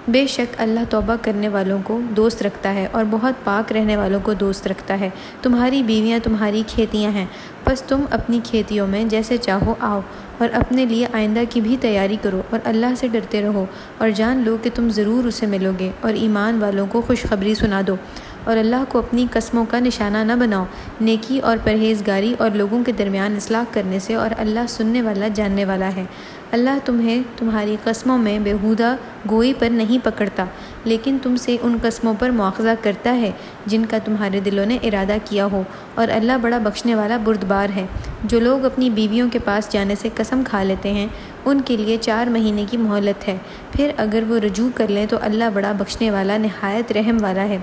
بے شک اللہ توبہ کرنے والوں کو دوست رکھتا ہے اور بہت پاک رہنے والوں کو دوست رکھتا ہے۔ تمہاری بیویاں تمہاری کھیتیاں ہیں، بس تم اپنی کھیتیوں میں جیسے چاہو آؤ، اور اپنے لیے آئندہ کی بھی تیاری کرو اور اللہ سے ڈرتے رہو، اور جان لو کہ تم ضرور اسے ملو گے، اور ایمان والوں کو خوشخبری سنا دو، اور اللہ کو اپنی قسموں کا نشانہ نہ بناؤ۔ نیکی اور پرہیزگاری اور لوگوں کے درمیان اصلاح کرنے سے، اور اللہ سننے والا جاننے والا ہے۔ اللہ تمہیں تمہاری قسموں میں بیہودہ گوئی پر نہیں پکڑتا، لیکن تم سے ان قسموں پر مواخذہ کرتا ہے جن کا تمہارے دلوں نے ارادہ کیا ہو، اور اللہ بڑا بخشنے والا بردبار ہے۔ جو لوگ اپنی بیویوں کے پاس جانے سے قسم کھا لیتے ہیں ان کے لیے 4 مہینے کی مہلت ہے، پھر اگر وہ رجوع کر لیں تو اللہ بڑا بخشنے والا نہایت رحم والا ہے۔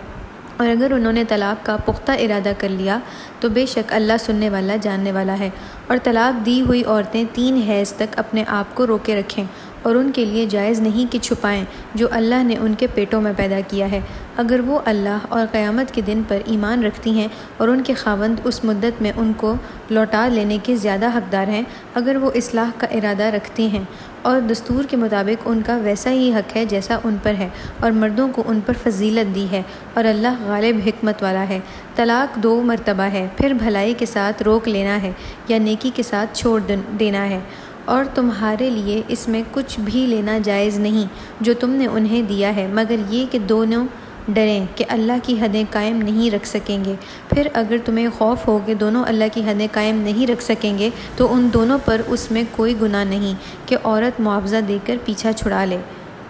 اور اگر انہوں نے طلاق کا پختہ ارادہ کر لیا تو بے شک اللہ سننے والا جاننے والا ہے۔ اور طلاق دی ہوئی عورتیں 3 حیض تک اپنے آپ کو روکے رکھیں، اور ان کے لیے جائز نہیں کہ چھپائیں جو اللہ نے ان کے پیٹوں میں پیدا کیا ہے، اگر وہ اللہ اور قیامت کے دن پر ایمان رکھتی ہیں اور ان کے خاوند اس مدت میں ان کو لوٹا لینے کے زیادہ حقدار ہیں، اگر وہ اصلاح کا ارادہ رکھتی ہیں، اور دستور کے مطابق ان کا ویسا ہی حق ہے جیسا ان پر ہے، اور مردوں کو ان پر فضیلت دی ہے، اور اللہ غالب حکمت والا ہے۔ طلاق 2 مرتبہ ہے، پھر بھلائی کے ساتھ روک لینا ہے یا نیکی کے ساتھ چھوڑ دینا ہے، اور تمہارے لیے اس میں کچھ بھی لینا جائز نہیں جو تم نے انہیں دیا ہے، مگر یہ کہ دونوں ڈریں کہ اللہ کی حدیں قائم نہیں رکھ سکیں گے۔ پھر اگر تمہیں خوف ہو کہ دونوں اللہ کی حدیں قائم نہیں رکھ سکیں گے تو ان دونوں پر اس میں کوئی گناہ نہیں کہ عورت معاوضہ دے کر پیچھا چھڑا لے،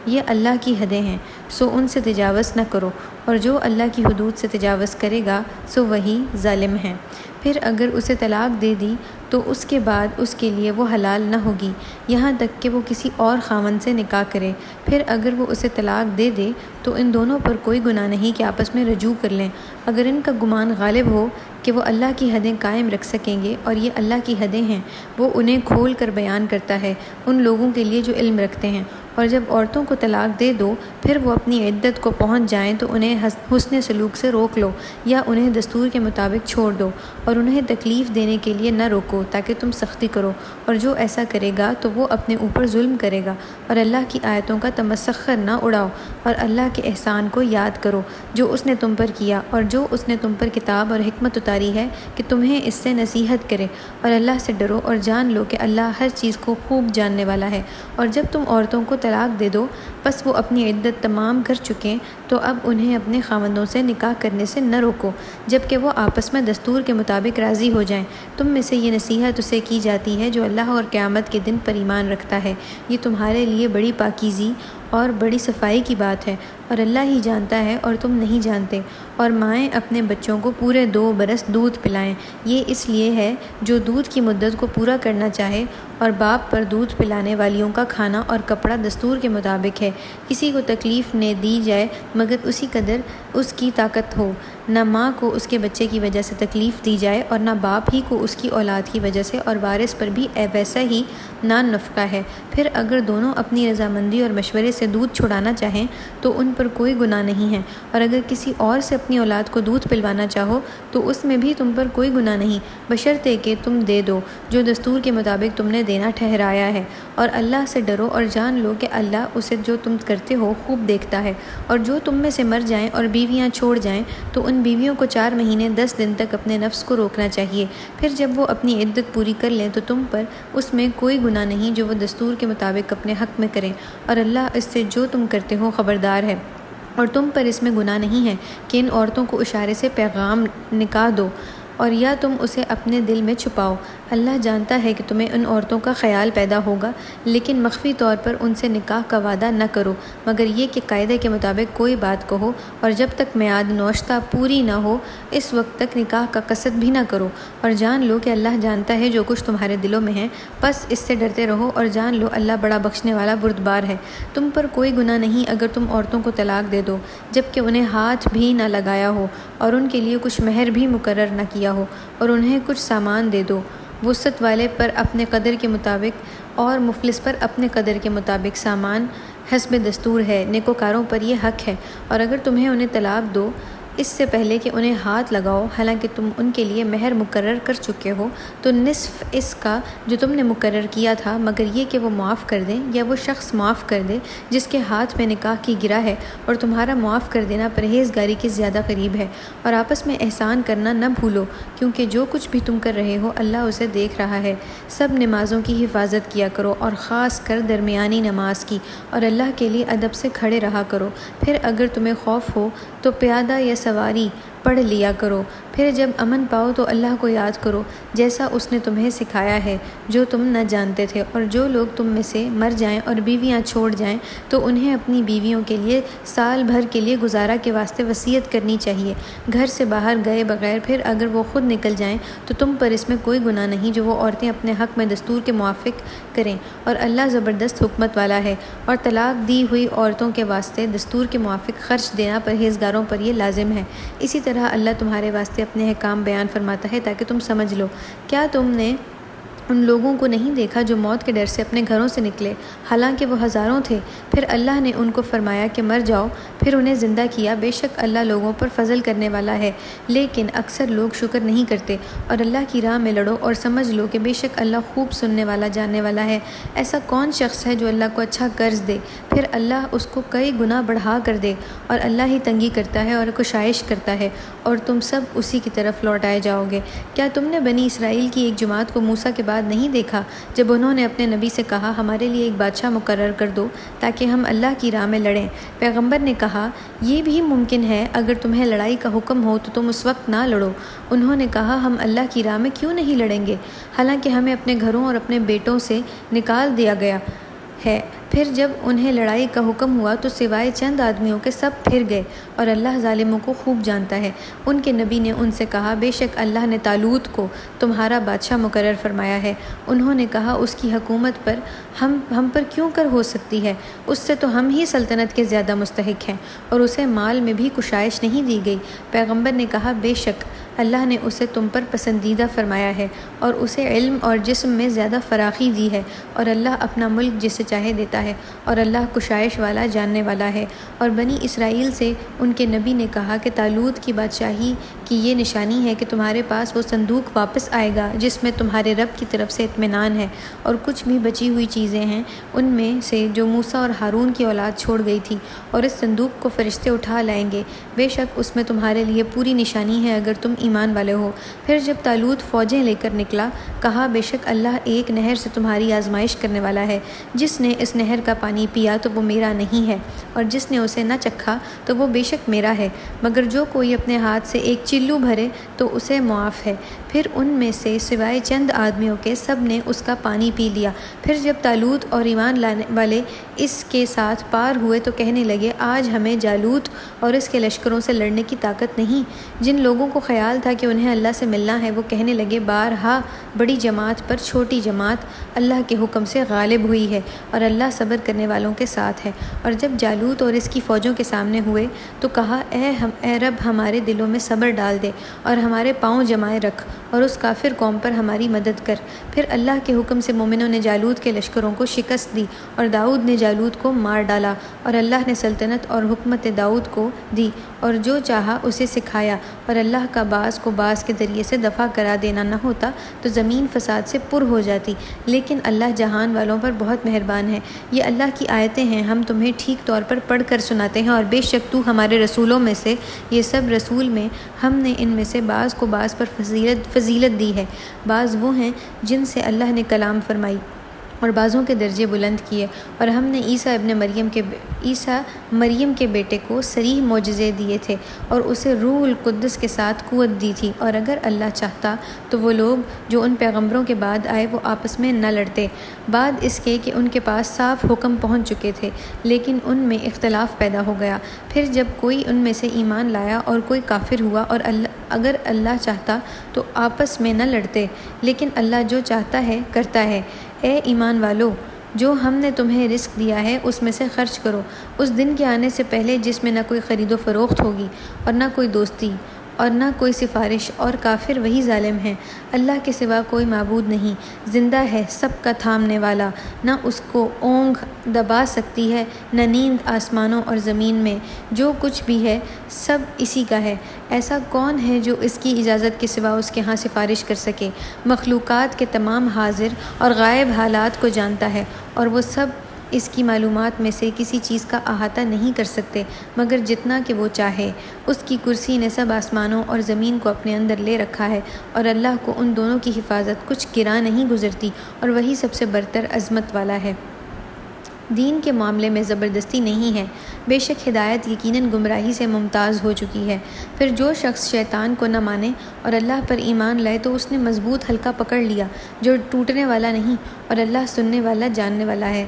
یہ اللہ کی حدیں ہیں سو ان سے تجاوز نہ کرو، اور جو اللہ کی حدود سے تجاوز کرے گا سو وہی ظالم ہے۔ پھر اگر اسے طلاق دے دی تو اس کے بعد اس کے لیے وہ حلال نہ ہوگی یہاں تک کہ وہ کسی اور خاوند سے نکاح کرے۔ پھر اگر وہ اسے طلاق دے دے تو ان دونوں پر کوئی گناہ نہیں کہ آپس میں رجوع کر لیں، اگر ان کا گمان غالب ہو کہ وہ اللہ کی حدیں قائم رکھ سکیں گے، اور یہ اللہ کی حدیں ہیں وہ انہیں کھول کر بیان کرتا ہے ان لوگوں کے لیے جو علم رکھتے ہیں۔ اور جب عورتوں کو طلاق دے دو پھر وہ اپنی عدت کو پہنچ جائیں تو انہیں حسن سلوک سے روک لو یا انہیں دستور کے مطابق چھوڑ دو، اور انہیں تکلیف دینے کے لیے نہ روکو تاکہ تم سختی کرو، اور جو ایسا کرے گا تو وہ اپنے اوپر ظلم کرے گا۔ اور اللہ کی آیتوں کا تمسخر نہ اڑاؤ، اور اللہ کے احسان کو یاد کرو جو اس نے تم پر کیا، اور جو اس نے تم پر کتاب اور حکمت اتاری ہے کہ تمہیں اس سے نصیحت کرے، اور اللہ سے ڈرو اور جان لو کہ اللہ ہر چیز کو خوب جاننے والا ہے۔ اور جب تم عورتوں کو طلاق دے دو پس وہ اپنی عدت تمام کر چکیں تو اب انہیں اپنے خاوندوں سے نکاح کرنے سے نہ روکو جب کہ وہ آپس میں دستور کے مطابق راضی ہو جائیں۔ تم میں سے یہ نصیحت اسے کی جاتی ہے جو اللہ اور قیامت کے دن پر ایمان رکھتا ہے، یہ تمہارے لیے بڑی پاکیزی اور بڑی صفائی کی بات ہے، اور اللہ ہی جانتا ہے اور تم نہیں جانتے۔ اور مائیں اپنے بچوں کو پورے 2 برس دودھ پلائیں، یہ اس لیے ہے جو دودھ کی مدت کو پورا کرنا چاہے، اور باپ پر دودھ پلانے والیوں کا کھانا اور کپڑا دستور کے مطابق ہے۔ کسی کو تکلیف نہ دی جائے مگر اسی قدر اس کی طاقت ہو، نہ ماں کو اس کے بچے کی وجہ سے تکلیف دی جائے اور نہ باپ ہی کو اس کی اولاد کی وجہ سے، اور وارث پر بھی ویسا ہی نان نفقہ ہے۔ پھر اگر دونوں اپنی رضامندی اور مشورے سے دودھ چھڑانا چاہیں تو ان پر کوئی گناہ نہیں ہے، اور اگر کسی اور سے اپنی اولاد کو دودھ پلوانا چاہو تو اس میں بھی تم پر کوئی گناہ نہیں، بشرطے کہ تم دے دو جو دستور کے مطابق تم نے دینا ٹھہرایا ہے۔ اور اللہ سے ڈرو اور جان لو کہ اللہ اسے جو تم کرتے ہو خوب دیکھتا ہے۔ اور جو تم میں سے مر جائیں اور بیویاں چھوڑ جائیں تو ان بیویوں کو 4 مہینے 10 دن تک اپنے نفس کو روکنا چاہیے، پھر جب وہ اپنی عدت پوری کر لیں تو تم پر اس میں کوئی گناہ نہیں جو وہ دستور کے مطابق اپنے حق میں کریں، اور اللہ اس سے جو تم کرتے ہو خبردار ہے۔ اور تم پر اس میں گناہ نہیں ہے کہ ان عورتوں کو اشارے سے پیغام نکاح دو اور یا تم اسے اپنے دل میں چھپاؤ۔ اللہ جانتا ہے کہ تمہیں ان عورتوں کا خیال پیدا ہوگا، لیکن مخفی طور پر ان سے نکاح کا وعدہ نہ کرو مگر یہ کہ قاعدے کے مطابق کوئی بات کہو، اور جب تک میعاد نوشتہ پوری نہ ہو اس وقت تک نکاح کا قصد بھی نہ کرو۔ اور جان لو کہ اللہ جانتا ہے جو کچھ تمہارے دلوں میں ہے، پس اس سے ڈرتے رہو اور جان لو اللہ بڑا بخشنے والا بردبار ہے۔ تم پر کوئی گناہ نہیں اگر تم عورتوں کو طلاق دے دو جب کہ انہیں ہاتھ بھی نہ لگایا ہو اور ان کے لیے کچھ مہر بھی مقرر نہ کیا ہو، اور انہیں کچھ سامان دے دو، وسعت والے پر اپنے قدر کے مطابق اور مفلس پر اپنے قدر کے مطابق سامان حسب دستور ہے۔ نیکوکاروں پر یہ حق ہے۔ اور اگر تمہیں انہیں طلاق دو اس سے پہلے کہ انہیں ہاتھ لگاؤ حالانکہ تم ان کے لیے مہر مقرر کر چکے ہو تو نصف اس کا جو تم نے مقرر کیا تھا، مگر یہ کہ وہ معاف کر دیں یا وہ شخص معاف کر دے جس کے ہاتھ میں نکاح کی گرہ ہے، اور تمہارا معاف کر دینا پرہیزگاری کے زیادہ قریب ہے۔ اور آپس میں احسان کرنا نہ بھولو کیونکہ جو کچھ بھی تم کر رہے ہو اللہ اسے دیکھ رہا ہے۔ سب نمازوں کی حفاظت کیا کرو اور خاص کر درمیانی نماز کی، اور اللہ کے لیے ادب سے کھڑے رہا کرو۔ پھر اگر تمہیں خوف ہو تو پیادہ یا سواری پڑھ لیا کرو، پھر جب امن پاؤ تو اللہ کو یاد کرو جیسا اس نے تمہیں سکھایا ہے جو تم نہ جانتے تھے۔ اور جو لوگ تم میں سے مر جائیں اور بیویاں چھوڑ جائیں تو انہیں اپنی بیویوں کے لیے سال بھر کے لیے گزارا کے واسطے وصیت کرنی چاہیے گھر سے باہر گئے بغیر۔ پھر اگر وہ خود نکل جائیں تو تم پر اس میں کوئی گناہ نہیں جو وہ عورتیں اپنے حق میں دستور کے موافق کریں، اور اللہ زبردست حکمت والا ہے۔ اور طلاق دی ہوئی عورتوں کے واسطے دستور کے موافق خرچ دینا پرہیزگاروں پر یہ لازم ہے۔ اسی طرح اللہ تمہارے واسطے اپنے احکام بیان فرماتا ہے تاکہ تم سمجھ لو۔ کیا تم نے ان لوگوں کو نہیں دیکھا جو موت کے ڈر سے اپنے گھروں سے نکلے حالانکہ وہ ہزاروں تھے، پھر اللہ نے ان کو فرمایا کہ مر جاؤ، پھر انہیں زندہ کیا؟ بے شک اللہ لوگوں پر فضل کرنے والا ہے، لیکن اکثر لوگ شکر نہیں کرتے۔ اور اللہ کی راہ میں لڑو اور سمجھ لو کہ بے شک اللہ خوب سننے والا جاننے والا ہے۔ ایسا کون شخص ہے جو اللہ کو اچھا قرض دے پھر اللہ اس کو کئی گنا بڑھا کر دے؟ اور اللہ ہی تنگی کرتا ہے اور کشائش کرتا ہے، اور تم سب اسی کی طرف لوٹائے جاؤ گے۔ کیا تم نے بنی اسرائیل کی ایک جماعت کو موسیٰ کے بعد نہیں دیکھا جب انہوں نے اپنے نبی سے کہا ہمارے لیے ایک بادشاہ مقرر کر دو تاکہ ہم اللہ کی راہ میں لڑیں؟ پیغمبر نے کہا یہ بھی ممکن ہے اگر تمہیں لڑائی کا حکم ہو تو تم اس وقت نہ لڑو۔ انہوں نے کہا ہم اللہ کی راہ میں کیوں نہیں لڑیں گے حالانکہ ہمیں اپنے گھروں اور اپنے بیٹوں سے نکال دیا گیا ہے۔ پھر جب انہیں لڑائی کا حکم ہوا تو سوائے چند آدمیوں کے سب پھر گئے، اور اللہ ظالموں کو خوب جانتا ہے۔ ان کے نبی نے ان سے کہا بے شک اللہ نے طالوت کو تمہارا بادشاہ مقرر فرمایا ہے۔ انہوں نے کہا اس کی حکومت پر ہم پر کیوں کر ہو سکتی ہے؟ اس سے تو ہم ہی سلطنت کے زیادہ مستحق ہیں، اور اسے مال میں بھی کشائش نہیں دی گئی۔ پیغمبر نے کہا بے شک اللہ نے اسے تم پر پسندیدہ فرمایا ہے اور اسے علم اور جسم میں زیادہ فراخی دی ہے، اور اللہ اپنا ملک جسے چاہے دیتا رکھتا ہے اور اللہ کشائش والا جاننے والا ہے۔ اور بنی اسرائیل سے ان کے نبی نے کہا کہ طالوت کی بادشاہی کی یہ نشانی ہے کہ تمہارے پاس وہ صندوق واپس آئے گا جس میں تمہارے رب کی طرف سے اطمینان ہے، اور کچھ بھی بچی ہوئی چیزیں ہیں ان میں سے جو موسیٰ اور ہارون کی اولاد چھوڑ گئی تھی، اور اس صندوق کو فرشتے اٹھا لائیں گے، بے شک اس میں تمہارے لیے پوری نشانی ہے اگر تم ایمان والے ہو۔ پھر جب طالوت فوجیں لے کر نکلا، کہا بے شک اللہ ایک نہر سے تمہاری آزمائش کرنے والا ہے، جس نے اس نہر کا پانی پیا تو وہ میرا نہیں ہے، اور جس نے اسے نہ چکھا تو وہ بے شک میرا ہے، مگر جو کوئی اپنے ہاتھ سے ایک چلو بھرے تو اسے معاف ہے۔ پھر ان میں سے سوائے چند آدمیوں کے سب نے اس کا پانی پی لیا۔ پھر جب طالوت اور ایمان لانے والے اس کے ساتھ پار ہوئے تو کہنے لگے، آج ہمیں جالوت اور اس کے لشکروں سے لڑنے کی طاقت نہیں۔ جن لوگوں کو خیال تھا کہ انہیں اللہ سے ملنا ہے، وہ کہنے لگے، بارہا بڑی جماعت پر چھوٹی جماعت اللہ کے حکم سے غالب ہوئی ہے، اور اللہ صبر کرنے والوں کے ساتھ ہے۔ اور جب جالوت اور اس کی فوجوں کے سامنے ہوئے تو کہا، اے رب ہمارے دلوں میں صبر ڈال دے اور ہمارے پاؤں جمائے رکھ اور اس کافر قوم پر ہماری مدد کر۔ پھر اللہ کے حکم سے مومنوں نے جالوت کے لشکروں کو شکست دی، اور داؤد نے جالوت کو مار ڈالا، اور اللہ نے سلطنت اور حکمت داؤد کو دی، اور جو چاہا اسے سکھایا، اور اللہ کا بعض کو بعض کے ذریعے سے دفع کرا دینا نہ ہوتا تو زمین فساد سے پر ہو جاتی، لیکن اللہ جہان والوں پر بہت مہربان ہے۔ یہ اللہ کی آیتیں ہیں، ہم تمہیں ٹھیک طور پر پڑھ کر سناتے ہیں، اور بے شک تو ہمارے رسولوں میں سے، یہ سب رسول میں ہم نے ان میں سے بعض کو بعض پر فضیلت دی ہے۔ بعض وہ ہیں جن سے اللہ نے کلام فرمائی اور بعضوں کے درجے بلند کیے، اور ہم نے عیسیٰ مریم کے بیٹے کو صریح معجزے دیے تھے، اور اسے روح القدس کے ساتھ قوت دی تھی، اور اگر اللہ چاہتا تو وہ لوگ جو ان پیغمبروں کے بعد آئے وہ آپس میں نہ لڑتے، بعد اس کے کہ ان کے پاس صاف حکم پہنچ چکے تھے، لیکن ان میں اختلاف پیدا ہو گیا۔ پھر جب کوئی ان میں سے ایمان لایا اور کوئی کافر ہوا، اور اگر اللہ چاہتا تو آپس میں نہ لڑتے، لیکن اللہ جو چاہتا ہے کرتا ہے۔ اے ایمان والو، جو ہم نے تمہیں رزق دیا ہے اس میں سے خرچ کرو، اس دن کے آنے سے پہلے جس میں نہ کوئی خرید و فروخت ہوگی اور نہ کوئی دوستی اور نہ کوئی سفارش، اور کافر وہی ظالم ہیں۔ اللہ کے سوا کوئی معبود نہیں، زندہ ہے سب کا تھامنے والا، نہ اس کو اونگ دبا سکتی ہے نہ نیند۔ آسمانوں اور زمین میں جو کچھ بھی ہے سب اسی کا ہے۔ ایسا کون ہے جو اس کی اجازت کے سوا اس کے ہاں سفارش کر سکے؟ مخلوقات کے تمام حاضر اور غائب حالات کو جانتا ہے، اور وہ سب اس کی معلومات میں سے کسی چیز کا احاطہ نہیں کر سکتے مگر جتنا کہ وہ چاہے۔ اس کی کرسی نے سب آسمانوں اور زمین کو اپنے اندر لے رکھا ہے، اور اللہ کو ان دونوں کی حفاظت کچھ گراں نہیں گزرتی، اور وہی سب سے برتر عظمت والا ہے۔ دین کے معاملے میں زبردستی نہیں ہے، بے شک ہدایت یقیناً گمراہی سے ممتاز ہو چکی ہے۔ پھر جو شخص شیطان کو نہ مانے اور اللہ پر ایمان لائے تو اس نے مضبوط حلقہ پکڑ لیا جو ٹوٹنے والا نہیں، اور اللہ سننے والا جاننے والا ہے۔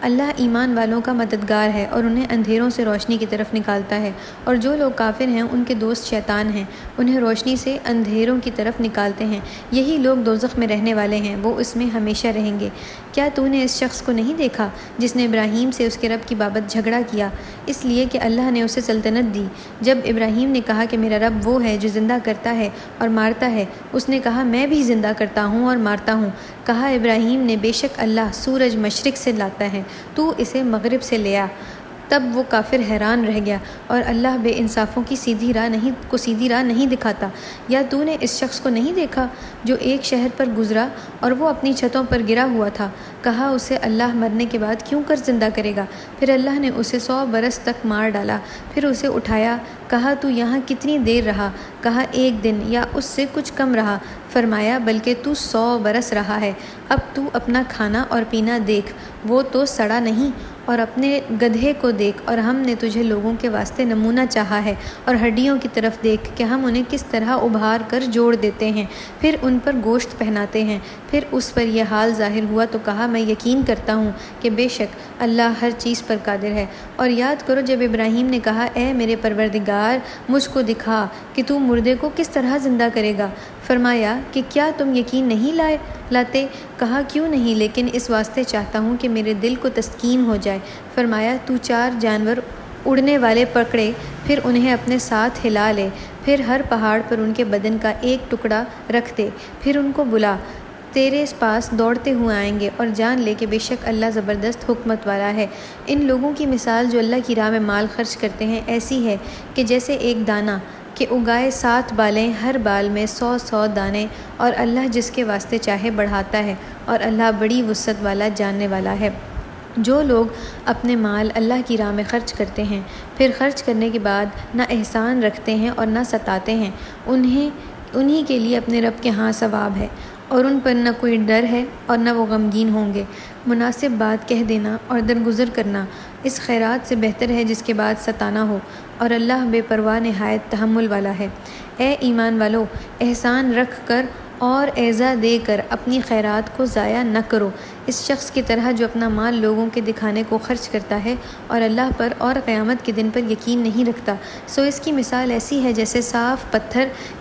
اللہ ایمان والوں کا مددگار ہے اور انہیں اندھیروں سے روشنی کی طرف نکالتا ہے، اور جو لوگ کافر ہیں ان کے دوست شیطان ہیں، انہیں روشنی سے اندھیروں کی طرف نکالتے ہیں۔ یہی لوگ دوزخ میں رہنے والے ہیں، وہ اس میں ہمیشہ رہیں گے۔ کیا تو نے اس شخص کو نہیں دیکھا جس نے ابراہیم سے اس کے رب کی بابت جھگڑا کیا، اس لیے کہ اللہ نے اسے سلطنت دی؟ جب ابراہیم نے کہا کہ میرا رب وہ ہے جو زندہ کرتا ہے اور مارتا ہے، اس نے کہا میں بھی زندہ کرتا ہوں اور مارتا ہوں۔ کہا ابراہیم نے، بے شک اللہ سورج مشرق سے لاتا ہے، تو اسے مغرب سے لے آ۔ تب وہ کافر حیران رہ گیا، اور اللہ بے انصافوں کی سیدھی راہ نہیں دکھاتا۔ یا تو نے اس شخص کو نہیں دیکھا جو ایک شہر پر گزرا اور وہ اپنی چھتوں پر گرا ہوا تھا؟ کہا اسے اللہ مرنے کے بعد کیوں کر زندہ کرے گا؟ پھر اللہ نے اسے 100 برس تک مار ڈالا، پھر اسے اٹھایا۔ کہا تو یہاں کتنی دیر رہا؟ کہا 1 دن یا اس سے کچھ کم رہا۔ فرمایا بلکہ تو 100 برس رہا ہے۔ اب تو اپنا کھانا اور پینا دیکھ، وہ تو سڑا نہیں، اور اپنے گدھے کو دیکھ، اور ہم نے تجھے لوگوں کے واسطے نمونہ چاہا ہے، اور ہڈیوں کی طرف دیکھ کہ ہم انہیں کس طرح ابھار کر جوڑ دیتے ہیں، پھر ان پر گوشت پہناتے ہیں۔ پھر اس پر یہ حال ظاہر ہوا تو کہا میں یقین کرتا ہوں کہ بے شک اللہ ہر چیز پر قادر ہے۔ اور یاد کرو جب ابراہیم نے کہا اے میرے پروردگار مجھ کو دکھا کہ تو مردے کو کس طرح زندہ کرے گا۔ فرمایا کہ کیا تم یقین نہیں لاتے؟ کہا کیوں نہیں، لیکن اس واسطے چاہتا ہوں کہ میرے دل کو تسکین ہو جائے۔ فرمایا تو 4 جانور اڑنے والے پکڑے، پھر انہیں اپنے ساتھ ہلا لے، پھر ہر پہاڑ پر ان کے بدن کا ایک ٹکڑا رکھ دے، پھر ان کو بلا، تیرے پاس دوڑتے ہوئے آئیں گے، اور جان لے کہ بے شک اللہ زبردست حکمت والا ہے۔ ان لوگوں کی مثال جو اللہ کی راہ میں مال خرچ کرتے ہیں ایسی ہے کہ جیسے ایک دانہ کہ اگائے 7 بالیں، ہر بال میں 100 دانے، اور اللہ جس کے واسطے چاہے بڑھاتا ہے، اور اللہ بڑی وسعت والا جاننے والا ہے۔ جو لوگ اپنے مال اللہ کی راہ میں خرچ کرتے ہیں، پھر خرچ کرنے کے بعد نہ احسان رکھتے ہیں اور نہ ستاتے ہیں، انہی کے لیے اپنے رب کے ہاں ثواب ہے، اور ان پر نہ کوئی ڈر ہے اور نہ وہ غمگین ہوں گے۔ مناسب بات کہہ دینا اور درگزر کرنا اس خیرات سے بہتر ہے جس کے بعد ستانا ہو، اور اللہ بے پرواہ نہایت تحمل والا ہے۔ اے ایمان والو، احسان رکھ کر اور ایزا دے کر اپنی خیرات کو ضائع نہ کرو، اس شخص کی طرح جو اپنا مال لوگوں کے دکھانے کو خرچ کرتا ہے اور اللہ پر اور قیامت کے دن پر یقین نہیں رکھتا۔ سو اس کی مثال ایسی ہے جیسے صاف پتھر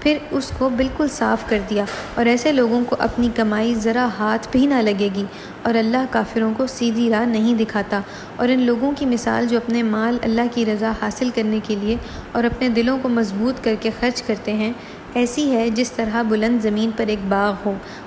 پھر اس کو بالکل صاف کر دیا، اور ایسے لوگوں کو اپنی کمائی ذرا ہاتھ بھی نہ لگے گی، اور اللہ کافروں کو سیدھی راہ نہیں دکھاتا۔ اور ان لوگوں کی مثال جو اپنے مال اللہ کی رضا حاصل کرنے کے لیے اور اپنے دلوں کو مضبوط کر کے خرچ کرتے ہیں ایسی ہے جس طرح بلند زمین پر ایک باغ ہو،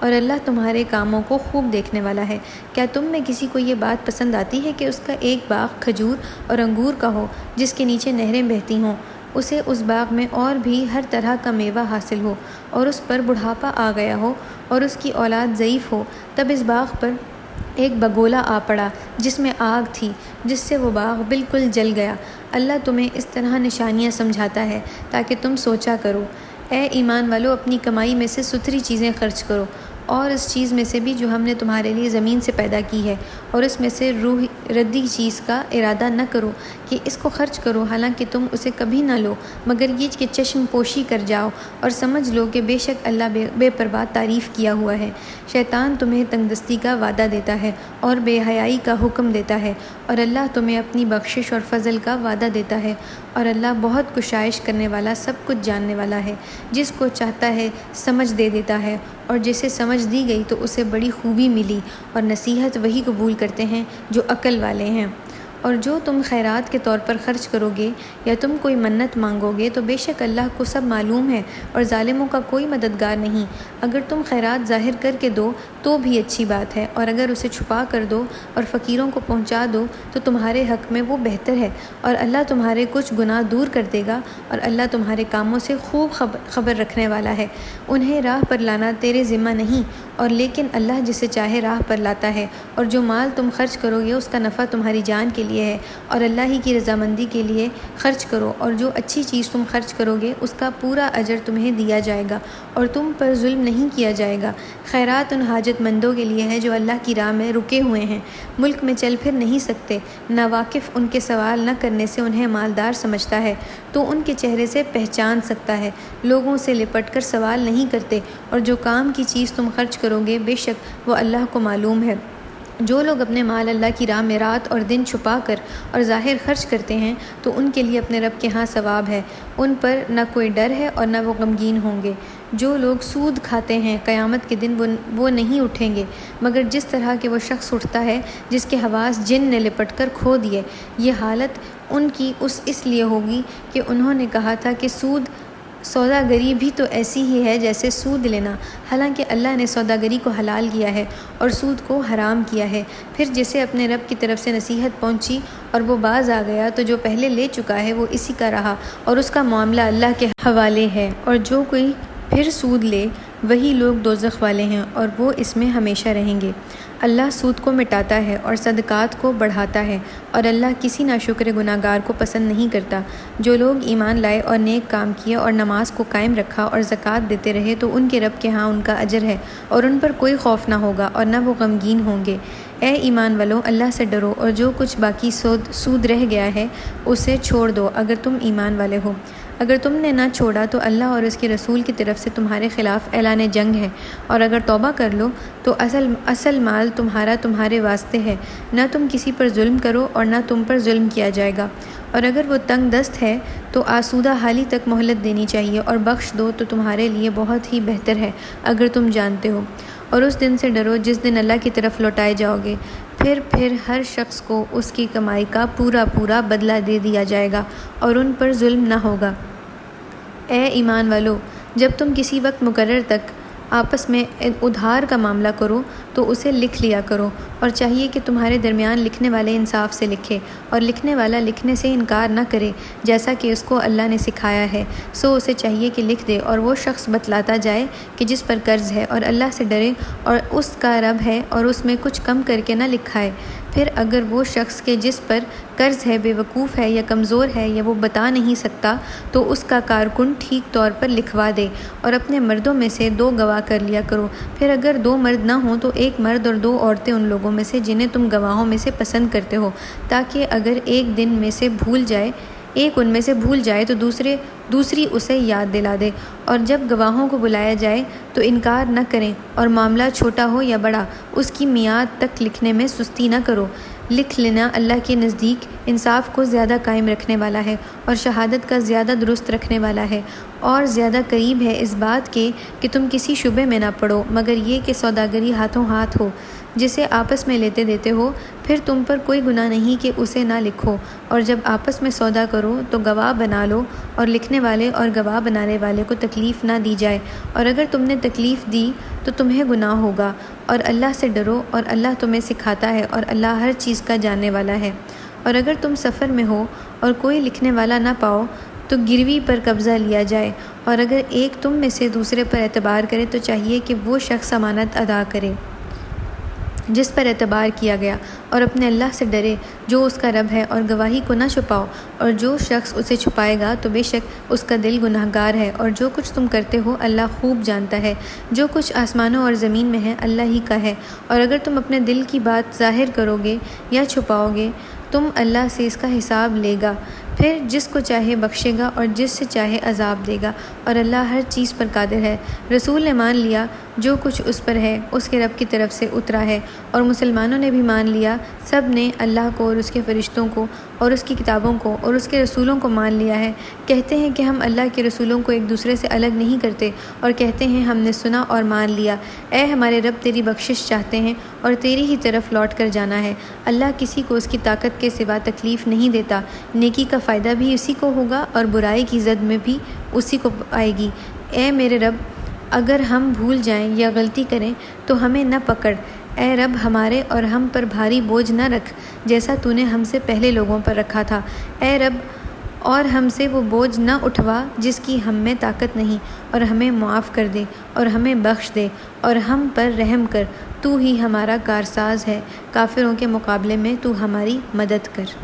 اور اللہ تمہارے کاموں کو خوب دیکھنے والا ہے۔ کیا تم میں کسی کو یہ بات پسند آتی ہے کہ اس کا ایک باغ کھجور اور انگور کا ہو جس کے نیچے نہریں بہتی ہوں، اسے اس باغ میں اور بھی ہر طرح کا میوہ حاصل ہو، اور اس پر بڑھاپا آ گیا ہو اور اس کی اولاد ضعیف ہو، تب اس باغ پر ایک بگولا آ پڑا جس میں آگ تھی، جس سے وہ باغ بالکل جل گیا۔ اللہ تمہیں اس طرح نشانیاں سمجھاتا ہے تاکہ تم سوچا کرو۔ اے ایمان والو، اپنی کمائی میں سے ستھری چیزیں خرچ کرو، اور اس چیز میں سے بھی جو ہم نے تمہارے لیے زمین سے پیدا کی ہے، اور اس میں سے ردی چیز کا ارادہ نہ کرو کہ اس کو خرچ کرو، حالانکہ تم اسے کبھی نہ لو، مگر یہ کہ چشم پوشی کر جاؤ اور سمجھ لو کہ بے شک اللہ بے پرواہ تعریف کیا ہوا ہے۔ شیطان تمہیں تنگ دستی کا وعدہ دیتا ہے اور بے حیائی کا حکم دیتا ہے، اور اللہ تمہیں اپنی بخشش اور فضل کا وعدہ دیتا ہے، اور اللہ بہت کشائش کرنے والا، سب کچھ جاننے والا ہے۔ جس کو چاہتا ہے سمجھ دے دیتا ہے، اور جسے سمجھ دی گئی تو اسے بڑی خوبی ملی، اور نصیحت وہی قبول کرتے ہیں جو عقل والے ہیں۔ اور جو تم خیرات کے طور پر خرچ کرو گے یا تم کوئی منت مانگو گے تو بے شک اللہ کو سب معلوم ہے، اور ظالموں کا کوئی مددگار نہیں۔ اگر تم خیرات ظاہر کر کے دو تو بھی اچھی بات ہے، اور اگر اسے چھپا کر دو اور فقیروں کو پہنچا دو تو تمہارے حق میں وہ بہتر ہے، اور اللہ تمہارے کچھ گناہ دور کر دے گا، اور اللہ تمہارے کاموں سے خوب خبر رکھنے والا ہے۔ انہیں راہ پر لانا تیرے ذمہ نہیں، اور لیکن اللہ جسے چاہے راہ پر لاتا ہے، اور جو مال تم خرچ کرو گے اس کا نفع تمہاری جان کے لیے ہے، اور اللہ ہی کی رضامندی کے لیے خرچ کرو، اور جو اچھی چیز تم خرچ کرو گے اس کا پورا اجر تمہیں دیا جائے گا، اور تم پر ظلم نہیں کیا جائے گا۔ خیرات ان حاجت مندوں کے لیے ہے جو اللہ کی راہ میں رکے ہوئے ہیں، ملک میں چل پھر نہیں سکتے، ناواقف ان کے سوال نہ کرنے سے انہیں مالدار سمجھتا ہے تو ان کے چہرے سے پہچان سکتا ہے، لوگوں سے لپٹ کر سوال نہیں کرتے، اور جو کام کی چیز تم خرچ کرو گے بے شک وہ اللہ کو معلوم ہے۔ جو لوگ اپنے مال اللہ کی راہ میں رات اور دن چھپا کر اور ظاہر خرچ کرتے ہیں تو ان کے لیے اپنے رب کے ہاں ثواب ہے، ان پر نہ کوئی ڈر ہے اور نہ وہ غمگین ہوں گے۔ جو لوگ سود کھاتے ہیں قیامت کے دن وہ نہیں اٹھیں گے مگر جس طرح کہ وہ شخص اٹھتا ہے جس کے حواس جن نے لپٹ کر کھو دیے۔ یہ حالت ان کی اس لیے ہوگی کہ انہوں نے کہا تھا کہ سوداگری بھی تو ایسی ہی ہے جیسے سود لینا، حالانکہ اللہ نے سوداگری کو حلال کیا ہے اور سود کو حرام کیا ہے۔ پھر جسے اپنے رب کی طرف سے نصیحت پہنچی اور وہ باز آ گیا تو جو پہلے لے چکا ہے وہ اسی کا رہا، اور اس کا معاملہ اللہ کے حوالے ہے۔ اور جو کوئی پھر سود لے وہی لوگ دوزخ والے ہیں اور وہ اس میں ہمیشہ رہیں گے۔ اللہ سود کو مٹاتا ہے اور صدقات کو بڑھاتا ہے، اور اللہ کسی ناشکر گناہگار کو پسند نہیں کرتا۔ جو لوگ ایمان لائے اور نیک کام کیے اور نماز کو قائم رکھا اور زکوٰۃ دیتے رہے تو ان کے رب کے ہاں ان کا اجر ہے، اور ان پر کوئی خوف نہ ہوگا اور نہ وہ غمگین ہوں گے۔ اے ایمان والو، اللہ سے ڈرو اور جو کچھ باقی سود رہ گیا ہے اسے چھوڑ دو اگر تم ایمان والے ہو۔ اگر تم نے نہ چھوڑا تو اللہ اور اس کے رسول کی طرف سے تمہارے خلاف اعلان جنگ ہے، اور اگر توبہ کر لو تو اصل مال تمہارے واسطے ہے، نہ تم کسی پر ظلم کرو اور نہ تم پر ظلم کیا جائے گا۔ اور اگر وہ تنگ دست ہے تو آسودہ حالی تک مہلت دینی چاہیے، اور بخش دو تو تمہارے لیے بہت ہی بہتر ہے اگر تم جانتے ہو۔ اور اس دن سے ڈرو جس دن اللہ کی طرف لوٹائے جاؤ گے، پھر ہر شخص کو اس کی کمائی کا پورا بدلہ دے دیا جائے گا اور ان پر ظلم نہ ہوگا۔ اے ایمان والو، جب تم کسی وقت مقرر تک آپس میں ادھار کا معاملہ کرو تو اسے لکھ لیا کرو، اور چاہیے کہ تمہارے درمیان لکھنے والے انصاف سے لکھے اور لکھنے والا لکھنے سے انکار نہ کرے جیسا کہ اس کو اللہ نے سکھایا ہے، سو اسے چاہیے کہ لکھ دے اور وہ شخص بتلاتا جائے کہ جس پر قرض ہے اور اللہ سے ڈرے اور اس کا رب ہے اور اس میں کچھ کم کر کے نہ لکھائے۔ پھر اگر وہ شخص کے جس پر قرض ہے بے وقوف ہے یا کمزور ہے یا وہ بتا نہیں سکتا تو اس کا کارکن ٹھیک طور پر لکھوا دے، اور اپنے مردوں میں سے 2 گواہ کر لیا کرو۔ پھر اگر 2 مرد نہ ہوں تو 1 مرد اور 2 عورتیں ان لوگوں میں سے جنہیں تم گواہوں میں سے پسند کرتے ہو، تاکہ اگر ایک ان میں سے بھول جائے تو دوسری اسے یاد دلا دے، اور جب گواہوں کو بلایا جائے تو انکار نہ کریں، اور معاملہ چھوٹا ہو یا بڑا اس کی میعاد تک لکھنے میں سستی نہ کرو۔ لکھ لینا اللہ کے نزدیک انصاف کو زیادہ قائم رکھنے والا ہے اور شہادت کا زیادہ درست رکھنے والا ہے، اور زیادہ قریب ہے اس بات کے کہ تم کسی شبے میں نہ پڑو، مگر یہ کہ سوداگری ہاتھوں ہاتھ ہو جسے آپس میں لیتے دیتے ہو، پھر تم پر کوئی گناہ نہیں کہ اسے نہ لکھو، اور جب آپس میں سودا کرو تو گواہ بنا لو، اور لکھنے والے اور گواہ بنانے والے کو تکلیف نہ دی جائے، اور اگر تم نے تکلیف دی تو تمہیں گناہ ہوگا، اور اللہ سے ڈرو اور اللہ تمہیں سکھاتا ہے اور اللہ ہر چیز کا جاننے والا ہے۔ اور اگر تم سفر میں ہو اور کوئی لکھنے والا نہ پاؤ تو گروی پر قبضہ لیا جائے، اور اگر ایک تم میں سے دوسرے پر اعتبار کرے تو چاہیے کہ وہ شخص امانت ادا کرے جس پر اعتبار کیا گیا، اور اپنے اللہ سے ڈرے جو اس کا رب ہے، اور گواہی کو نہ چھپاؤ، اور جو شخص اسے چھپائے گا تو بے شک اس کا دل گناہگار ہے، اور جو کچھ تم کرتے ہو اللہ خوب جانتا ہے۔ جو کچھ آسمانوں اور زمین میں ہے اللہ ہی کا ہے، اور اگر تم اپنے دل کی بات ظاہر کرو گے یا چھپاؤ گے تم اللہ سے اس کا حساب لے گا، پھر جس کو چاہے بخشے گا اور جس سے چاہے عذاب دے گا، اور اللہ ہر چیز پر قادر ہے۔ رسول نے مان لیا جو کچھ اس پر ہے اس کے رب کی طرف سے اترا ہے، اور مسلمانوں نے بھی مان لیا، سب نے اللہ کو اور اس کے فرشتوں کو اور اس کی کتابوں کو اور اس کے رسولوں کو مان لیا ہے۔ کہتے ہیں کہ ہم اللہ کے رسولوں کو ایک دوسرے سے الگ نہیں کرتے، اور کہتے ہیں ہم نے سنا اور مان لیا۔ اے ہمارے رب، تیری بخشش چاہتے ہیں اور تیری ہی طرف لوٹ کر جانا ہے۔ اللہ کسی کو اس کی طاقت کے سوا تکلیف نہیں دیتا، نیکی کا فائدہ بھی اسی کو ہوگا اور برائی کی زد میں بھی اسی کو آئے گی۔ اے میرے رب، اگر ہم بھول جائیں یا غلطی کریں تو ہمیں نہ پکڑ، اے رب ہمارے اور ہم پر بھاری بوجھ نہ رکھ جیسا تو نے ہم سے پہلے لوگوں پر رکھا تھا، اے رب، اور ہم سے وہ بوجھ نہ اٹھوا جس کی ہم میں طاقت نہیں، اور ہمیں معاف کر دے اور ہمیں بخش دے اور ہم پر رحم کر، تو ہی ہمارا کارساز ہے، کافروں کے مقابلے میں تو ہماری مدد کر۔